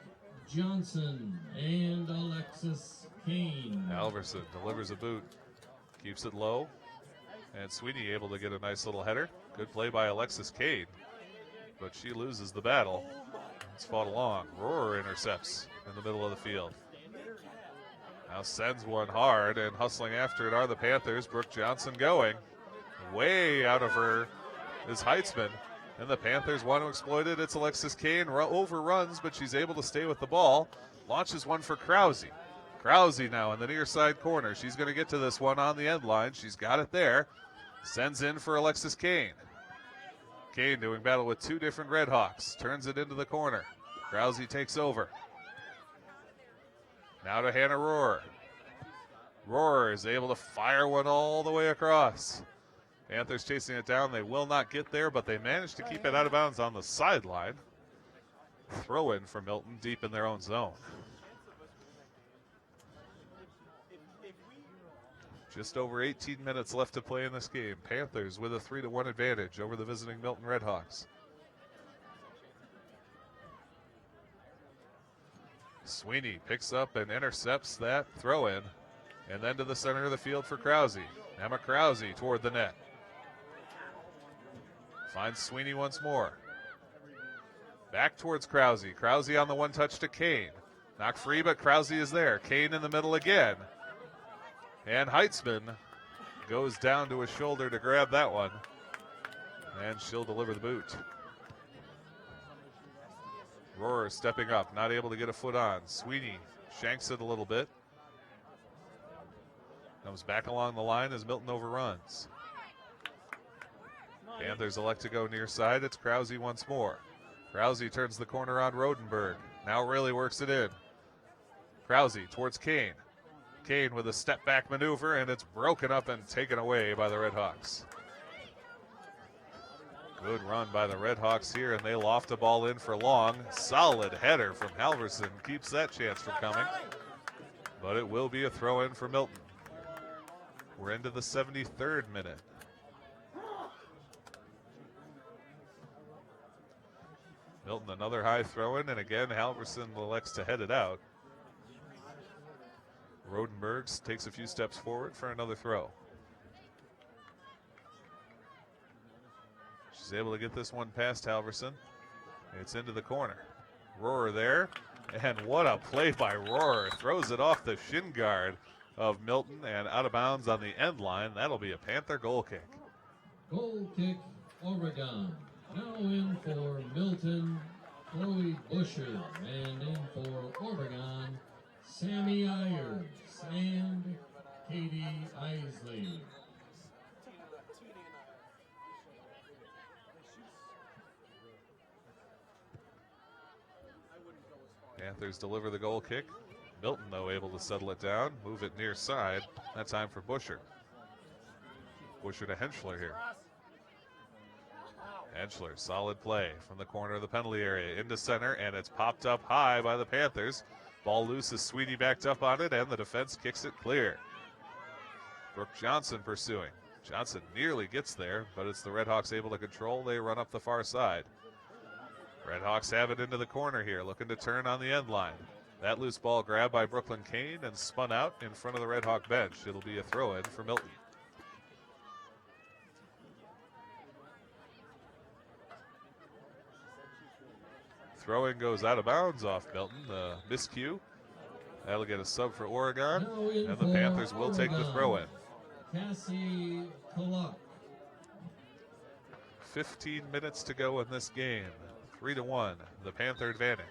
Johnson and Alexis Kane.
Halverson delivers a boot, keeps it low, and Sweeney able to get a nice little header. Good play by Alexis Kane, but she loses the battle. It's fought along. Rohrer intercepts in the middle of the field. Now sends one hard, and hustling after it are the Panthers. Brooke Johnson going. Way out of her is Heitzman, and the Panthers want to exploit it. It's Alexis Kane, overruns, but she's able to stay with the ball. Launches one for Krause. Krause now in the near side corner. She's going to get to this one on the end line. She's got it there. Sends in for Alexis Kane. Kane doing battle with two different Redhawks. Turns it into the corner. Krause takes over. Now to Hannah Rohrer. Rohrer is able to fire one all the way across. Panthers chasing it down. They will not get there, but they managed to keep it out of bounds on the sideline. Throw in for Milton deep in their own zone. Just over 18 minutes left to play in this game. Panthers with a 3-1 advantage over the visiting Milton Redhawks. Sweeney picks up and intercepts that throw in, and then to the center of the field for Krause. Emma Krause toward the net. Finds Sweeney once more. Back towards Krause. Krause on the one touch to Kane. Knocked free, but Krause is there. Kane in the middle again. And Heitzman goes down to his shoulder to grab that one. And she'll deliver the boot. Rohrer stepping up, not able to get a foot on. Sweeney shanks it a little bit. Comes back along the line as Milton overruns. Panthers elect to go near side. It's Krause once more. Krause turns the corner on Rodenberg. Now really works it in. Krause towards Kane. Kane with a step back maneuver, and it's broken up and taken away by the Redhawks. Good run by the Redhawks here, and they loft a ball in for long. Solid header from Halverson keeps that chance from coming. But it will be a throw in for Milton. We're into the 73rd minute. Milton another high throw in, and again Halverson elects to head it out. Rodenberg takes a few steps forward for another throw. She's able to get this one past Halverson. It's into the corner. Rohrer there, and what a play by Rohrer. Throws it off the shin guard of Milton and out of bounds on the end line. That'll be a Panther goal kick.
Goal kick, Oregon. Now in for Milton, Chloe Busher, and in for Oregon, Sammy Ayers and Katie Isley.
Panthers deliver the goal kick. Milton, though, able to settle it down, move it near side. That time for Busher. Busher to Henschler here. Henschler, solid play from the corner of the penalty area into center, and it's popped up high by the Panthers. Ball loose as Sweeney backed up on it, and the defense kicks it clear. Brooke Johnson pursuing. Johnson nearly gets there, but it's the Redhawks able to control. They run up the far side. Redhawks have it into the corner here, looking to turn on the end line. That loose ball grabbed by Brooklyn Kane and spun out in front of the Redhawk bench. It'll be a throw-in for Milton. Throw-in goes out of bounds off Milton. Miscue. That'll get a sub for Oregon. And the Panthers will take the throw-in.
Cassie Kaluk.
15 minutes to go in this game. 3-1, the Panther advantage.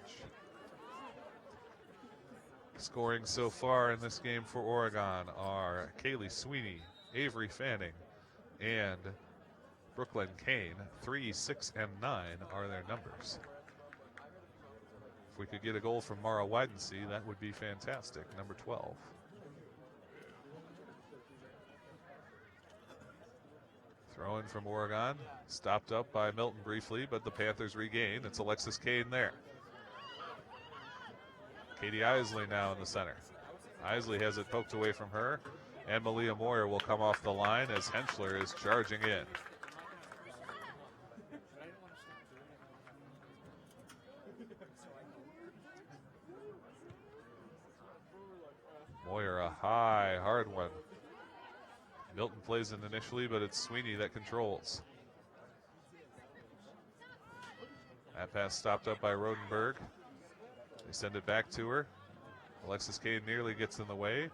Scoring so far in this game for Oregon are Kaylee Sweeney, Avery Fanning, and Brooklyn Kane. 3, 6, and 9 are their numbers. If we could get a goal from Mara Widensee, that would be fantastic. Number 12. Throw in from Oregon. Stopped up by Milton briefly, but the Panthers regain. It's Alexis Kane there. Katie Isley now in the center. Isley has it poked away from her, and Malia Moyer will come off the line as Henschler is charging in. Moyer, a high, hard one. Milton plays it initially, but it's Sweeney that controls. That pass stopped up by Rodenberg. They send it back to her. Alexis Kane nearly gets in the way,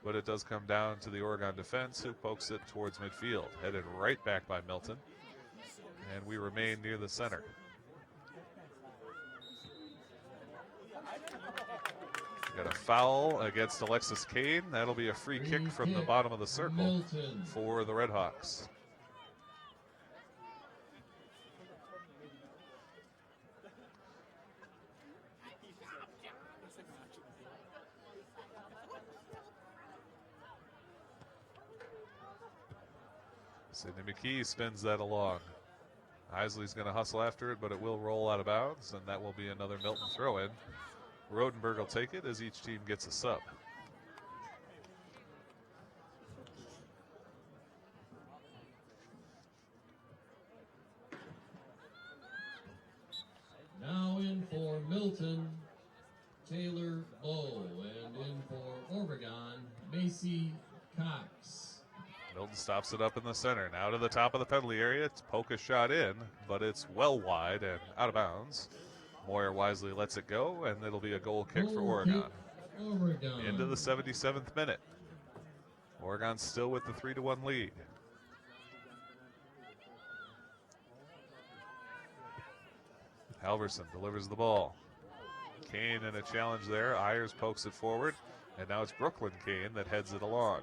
but it does come down to the Oregon defense, who pokes it towards midfield. Headed right back by Milton. And we remain near the center. Got a foul against Alexis Kane. That'll be a free kick from the bottom of the circle
Milton.
for the Redhawks. Sidney McKee spins that along. Isley's going to hustle after it, but it will roll out of bounds, and that will be another Milton throw-in. Rodenberg will take it as each team gets a sub.
Now in for Milton, Taylor Bow, and in for Oregon, Macy Cox.
Milton stops it up in the center. Now to the top of the penalty area. It's poke a shot in, but it's well wide and out of bounds. Moyer wisely lets it go, and it'll be a goal kick for Oregon.
Oregon.
Into the 77th minute. Oregon still with the 3-1 lead. Halverson delivers the ball. Kane in a challenge there. Ayers pokes it forward, and now it's Brooklyn Kane that heads it along.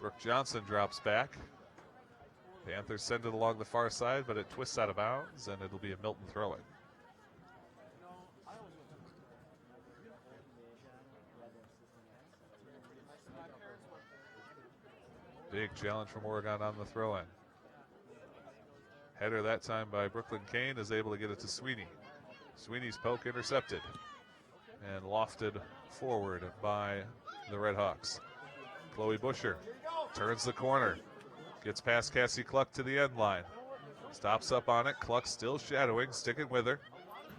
Brooke Johnson drops back. Panthers send it along the far side, but it twists out of bounds, and it'll be a Milton throw-in. Big challenge from Oregon on the throw-in. Header that time by Brooklyn Kane is able to get it to Sweeney. Sweeney's poke intercepted and lofted forward by the Red Hawks. Chloe Busher turns the corner, gets past Cassie Cluck to the end line. Stops up on it, Cluck still shadowing, sticking with her.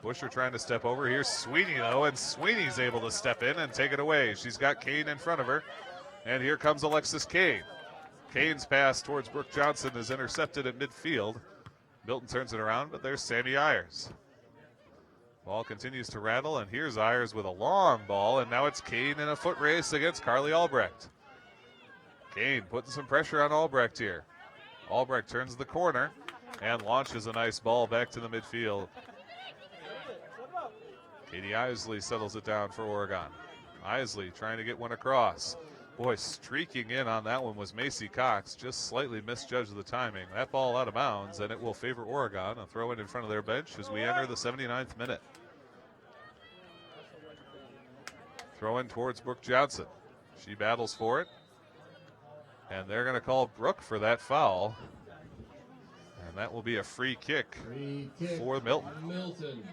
Busher trying to step over. Here's Sweeney though, and Sweeney's able to step in and take it away. She's got Kane in front of her, and here comes Alexis Kane. Kane's pass towards Brooke Johnson is intercepted at midfield. Milton turns it around, but there's Sammy Ayers. Ball continues to rattle, and here's Ayers with a long ball, and now it's Kane in a foot race against Carly Albrecht. Kane putting some pressure on Albrecht here. Albrecht turns the corner and launches a nice ball back to the midfield. Katie Isley settles it down for Oregon. Isley trying to get one across. Boy, streaking in on that one was Macy Cox, just slightly misjudged the timing. That ball out of bounds, and it will favor Oregon. A throw in front of their bench as we enter the 79th minute. Throw in towards Brooke Johnson. She battles for it, and they're going to call Brooke for that foul. And that will be a free kick for Milton.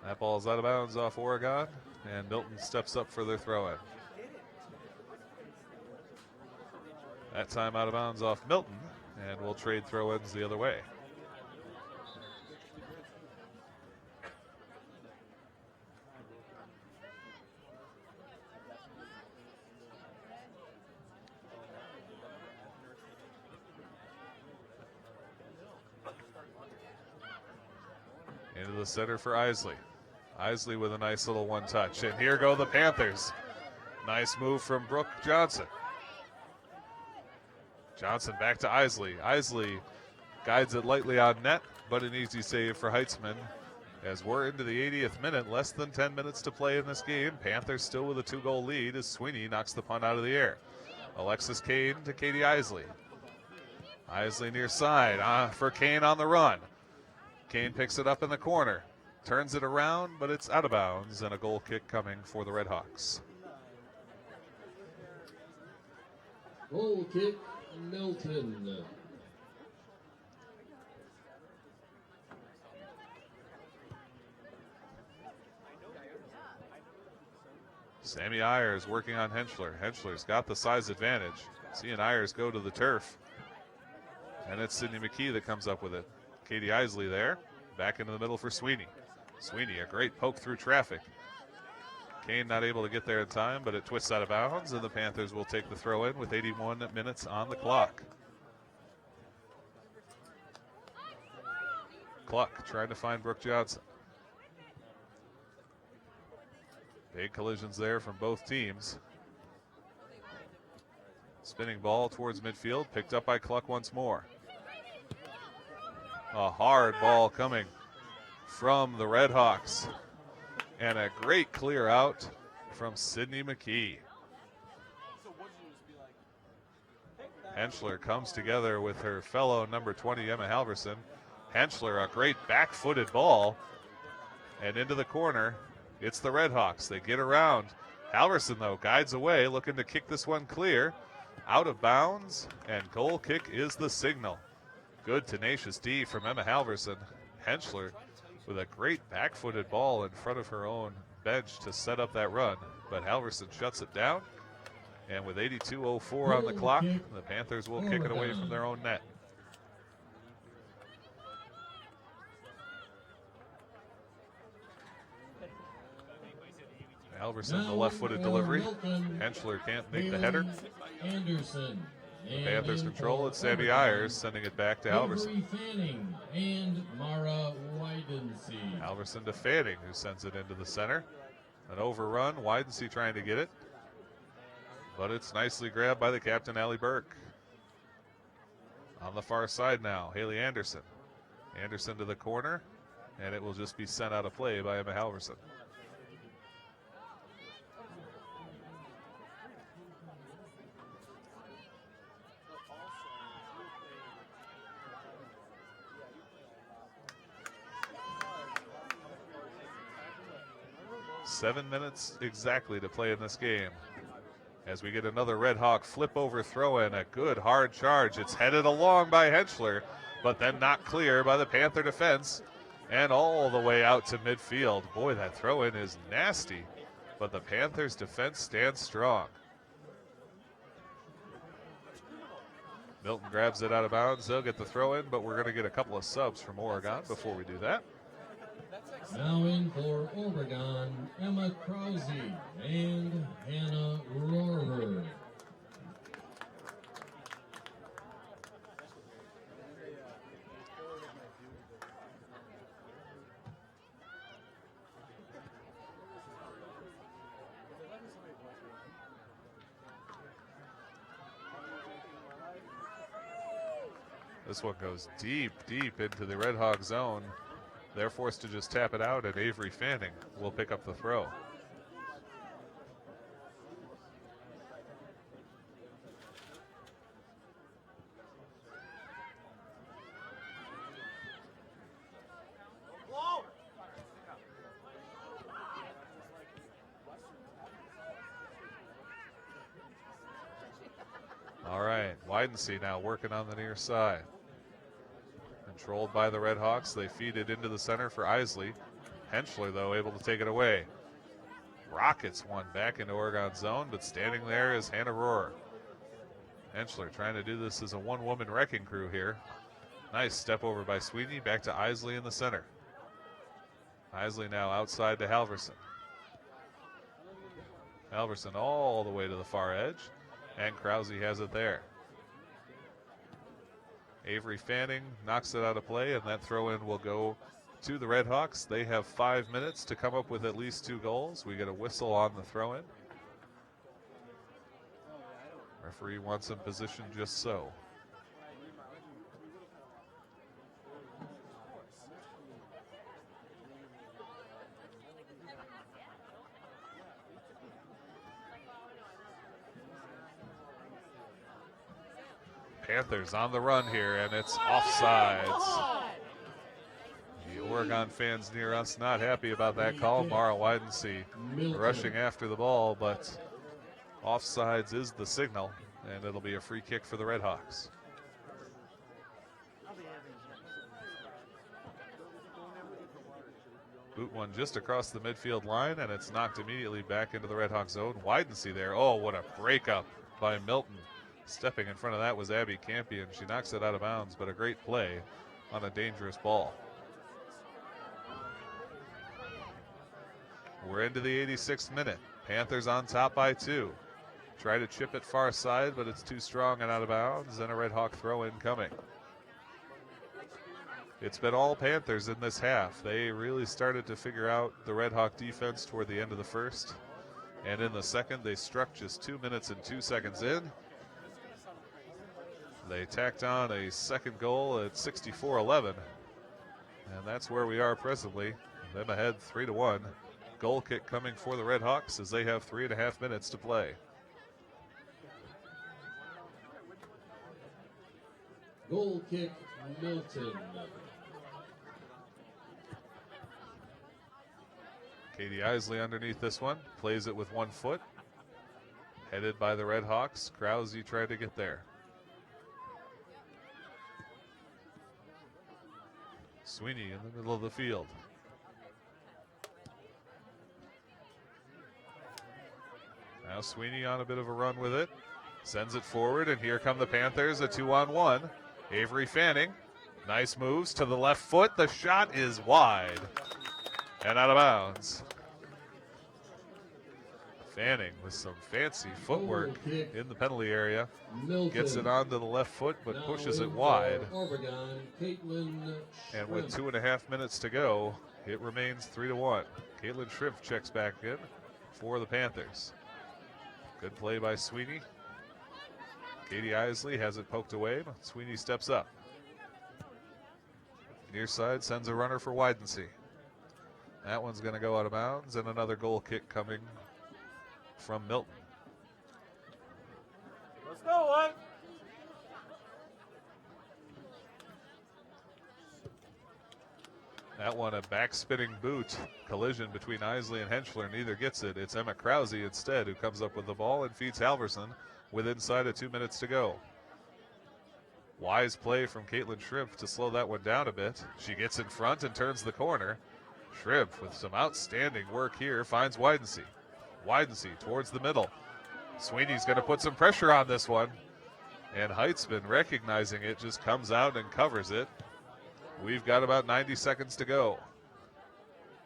That ball's out of bounds off Oregon, and Milton steps up for their throw-in. That time out of bounds off Milton, and we'll trade throw-ins the other way. Into the center for Isley. Isley with a nice little one touch. And here go the Panthers. Nice move from Brooke Johnson. Johnson back to Isley. Isley guides it lightly on net, but an easy save for Heitzman. As we're into the 80th minute, less than 10 minutes to play in this game. Panthers still with a 2-goal lead as Sweeney knocks the punt out of the air. Alexis Kane to Katie Isley. Isley near side for Kane on the run. Kane picks it up in the corner. Turns it around, but it's out of bounds, and a goal kick coming for the Red Hawks.
Goal kick, Milton.
Sammy Ayers working on Henschler. Henschler's got the size advantage. Seeing Ayers go to the turf. And it's Sydney McKee that comes up with it. Katie Isley there. Back into the middle for Sweeney. Sweeney, a great poke through traffic. Kane not able to get there in time, but it twists out of bounds, and the Panthers will take the throw in with 81 minutes on the clock. Cluck trying to find Brooke Johnson. Big collisions there from both teams. Spinning ball towards midfield, picked up by Cluck once more. A hard ball coming from the Red Hawks. And a great clear out from Sydney McKee. Henschler comes together with her fellow number 20, Emma Halverson. Henschler, a great back-footed ball. And into the corner, it's the Red Hawks. They get around. Halverson, though, guides away, looking to kick this one clear. Out of bounds, and goal kick is the signal. Good tenacious D from Emma Halverson. Henschler with a great back-footed ball in front of her own bench to set up that run. But Halverson shuts it down. And with 82:04 on the clock, the Panthers will kick it away from their own net. Halverson, the left-footed delivery. Henschler can't make the header. The Panthers control it. Sammy Ayers sending it back to Halverson. Halverson to Fanning, who sends it into the center. An overrun. Widensee trying to get it. but it's nicely grabbed by the captain, Allie Burke. On the far side now, Haley Anderson. Anderson to the corner, and it will just be sent out of play by Emma Halverson. Seven minutes exactly to play in this game. As we get another Red Hawk flip over throw in, a good hard charge. It's headed along by Henschler, but then knocked clear by the Panther defense and all the way out to midfield. Boy, that throw in is nasty, but the Panthers defense stands strong. Milton grabs it out of bounds. They'll get the throw in, but we're going to get a couple of subs from Oregon before we do that.
Now in for Oregon, Emma Krause and Hannah Rohrer.
This one goes deep, deep into the Red Hawk zone. They're forced to just tap it out, and Avery Fanning will pick up the throw. All right, Widensee now working on the near side. Controlled by the Red Hawks. They feed it into the center for Isley. Henschler, though, able to take it away. Rockets one back into Oregon's zone, but standing there is Hannah Rohrer. Henschler trying to do this as a one-woman wrecking crew here. Nice step over by Sweeney. Back to Isley in the center. Isley now outside to Halverson. Halverson all the way to the far edge, and Krause has it there. Avery Fanning knocks it out of play, and that throw-in will go to the Red Hawks. They have 5 minutes to come up with at least 2 goals. We get a whistle on the throw-in. Referee wants him positioned just so. Panthers on the run here, and it's offsides. The Oregon fans near us not happy about that call. Mara Widensee rushing after the ball, but offsides is the signal, and it'll be a free kick for the Red Hawks. Boot one just across the midfield line, and it's knocked immediately back into the Red Hawk zone. Widensee there. Oh, what a breakup by Milton. Stepping in front of that was Abby Campion. She knocks it out of bounds, but a great play on a dangerous ball. We're into the 86th minute. Panthers on top by 2. Try to chip it far side, but it's too strong and out of bounds, and a Red Hawk throw-in coming. It's been all Panthers in this half. They really started to figure out the Red Hawk defense toward the end of the first, and in the second, they struck just 2 minutes and 2 seconds in. They tacked on a second goal at 64-11, and that's where we are presently. Them ahead 3-1. Goal kick coming for the Red Hawks as they have 3.5 minutes to play.
Goal kick, Milton.
Katie Isley underneath this one, plays it with 1 foot. Headed by the Red Hawks. Krause tried to get there. Sweeney in the middle of the field. Now Sweeney on a bit of a run with it. Sends it forward, and here come the Panthers, a 2-on-1. Avery Fanning, nice moves to the left foot. The shot is wide and out of bounds. Fanning with some fancy footwork in the penalty area.
Milton.
Gets it onto the left foot, but pushes it wide.
Oregon,
And with 2.5 minutes to go, it remains 3-1. Caitlin Shrimp checks back in for the Panthers. Good play by Sweeney. Katie Isley has it poked away, but Sweeney steps up. Near side sends a runner for Widensee. That one's going to go out of bounds, and another goal kick coming from Milton.
Let's go, one.
That one, a back-spinning boot. Collision between Isley and Henschler. Neither gets it. It's Emma Krause instead who comes up with the ball and feeds Halverson with inside of 2 minutes to go. Wise play from Caitlin Shrimp to slow that one down a bit. She gets in front and turns the corner. Shrimp with some outstanding work here finds Widensee. Widensee towards the middle. Sweeney's going to put some pressure on this one. And Heitzman, recognizing it, just comes out and covers it. We've got about 90 seconds to go.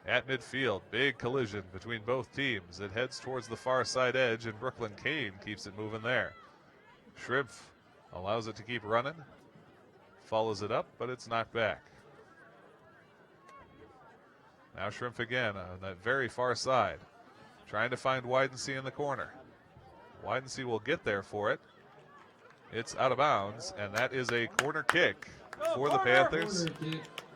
At midfield, big collision between both teams. It heads towards the far side edge, and Brooklyn Kane keeps it moving there. Shrimp allows it to keep running. Follows it up, but it's knocked back. Now Shrimp again on that very far side. Trying to find Widensee in the corner. Widensee will get there for it. It's out of bounds, and that is a corner kick for the Panthers.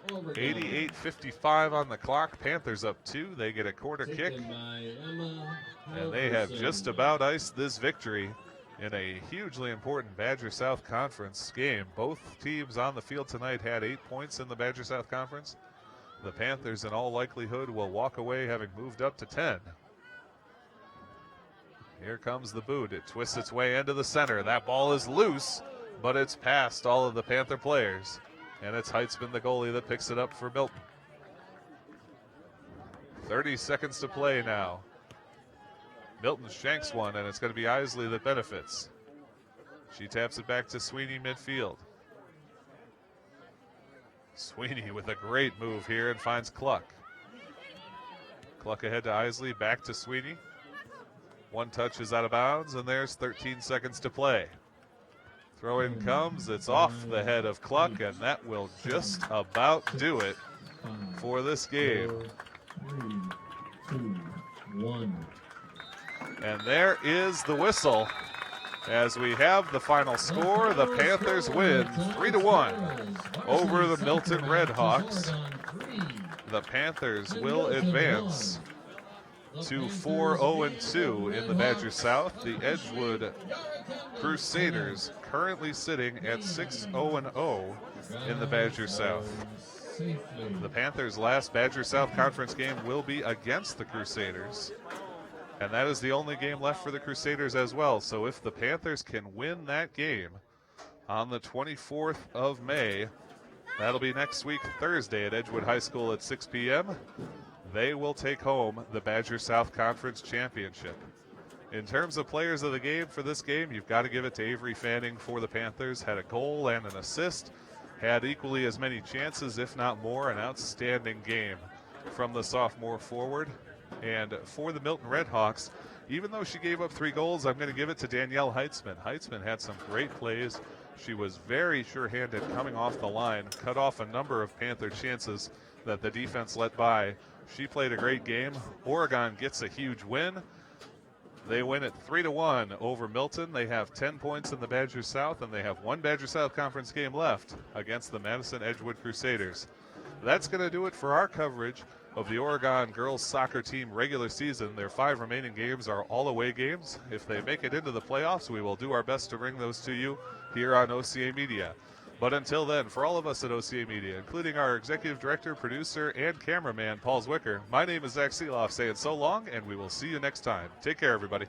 88:55 on the clock. Panthers up 2. They get a corner kick. And they have just about iced this victory in a hugely important Badger South Conference game. Both teams on the field tonight had 8 points in the Badger South Conference. The Panthers, in all likelihood, will walk away having moved up to 10. Here comes the boot. It twists its way into the center. That ball is loose, but it's past all of the Panther players. And it's Heitzman, the goalie, that picks it up for Milton. 30 seconds to play now. Milton shanks one, and it's going to be Isley that benefits. She taps it back to Sweeney midfield. Sweeney with a great move here and finds Cluck. Cluck ahead to Isley, back to Sweeney. One touch is out of bounds, and there's 13 seconds to play. Throw in comes, it's off the head of Cluck, and that will just about do it for this game.
4, 3, 2, 1.
And there is the whistle. As we have the final score, the Panthers win 3-1 over the Milton Redhawks. The Panthers will advance to 4-0-2 in the Badger South. The Edgewood Crusaders currently sitting at 6-0-0 in the Badger South. The Panthers' last Badger South Conference game will be against the Crusaders. And that is the only game left for the Crusaders as well. So if the Panthers can win that game on the 24th of May, that'll be next week, Thursday, at Edgewood High School at 6 p.m., they will take home the Badger South Conference Championship. In terms of players of the game for this game, you've got to give it to Avery Fanning for the Panthers. Had a goal and an assist. Had equally as many chances, if not more. An outstanding game from the sophomore forward. And for the Milton Redhawks, even though she gave up 3 goals, I'm going to give it to Danielle Heitzman. Heitzman had some great plays. She was very sure-handed coming off the line, cut off a number of Panther chances that the defense let by. She played a great game. Oregon gets a huge win. They win it 3-1 over Milton. They have 10 points in the Badger South, and they have 1 Badger South Conference game left against the Madison Edgewood Crusaders. That's going to do it for our coverage of the Oregon girls soccer team regular season. Their 5 remaining games are all away games. If they make it into the playoffs, we will do our best to bring those to you here on OCAmedia. But until then, for all of us at OCAmedia, including our executive director, producer, and cameraman, Paul Zwicker, my name is Zach Seeloff saying so long, and we will see you next time. Take care, everybody.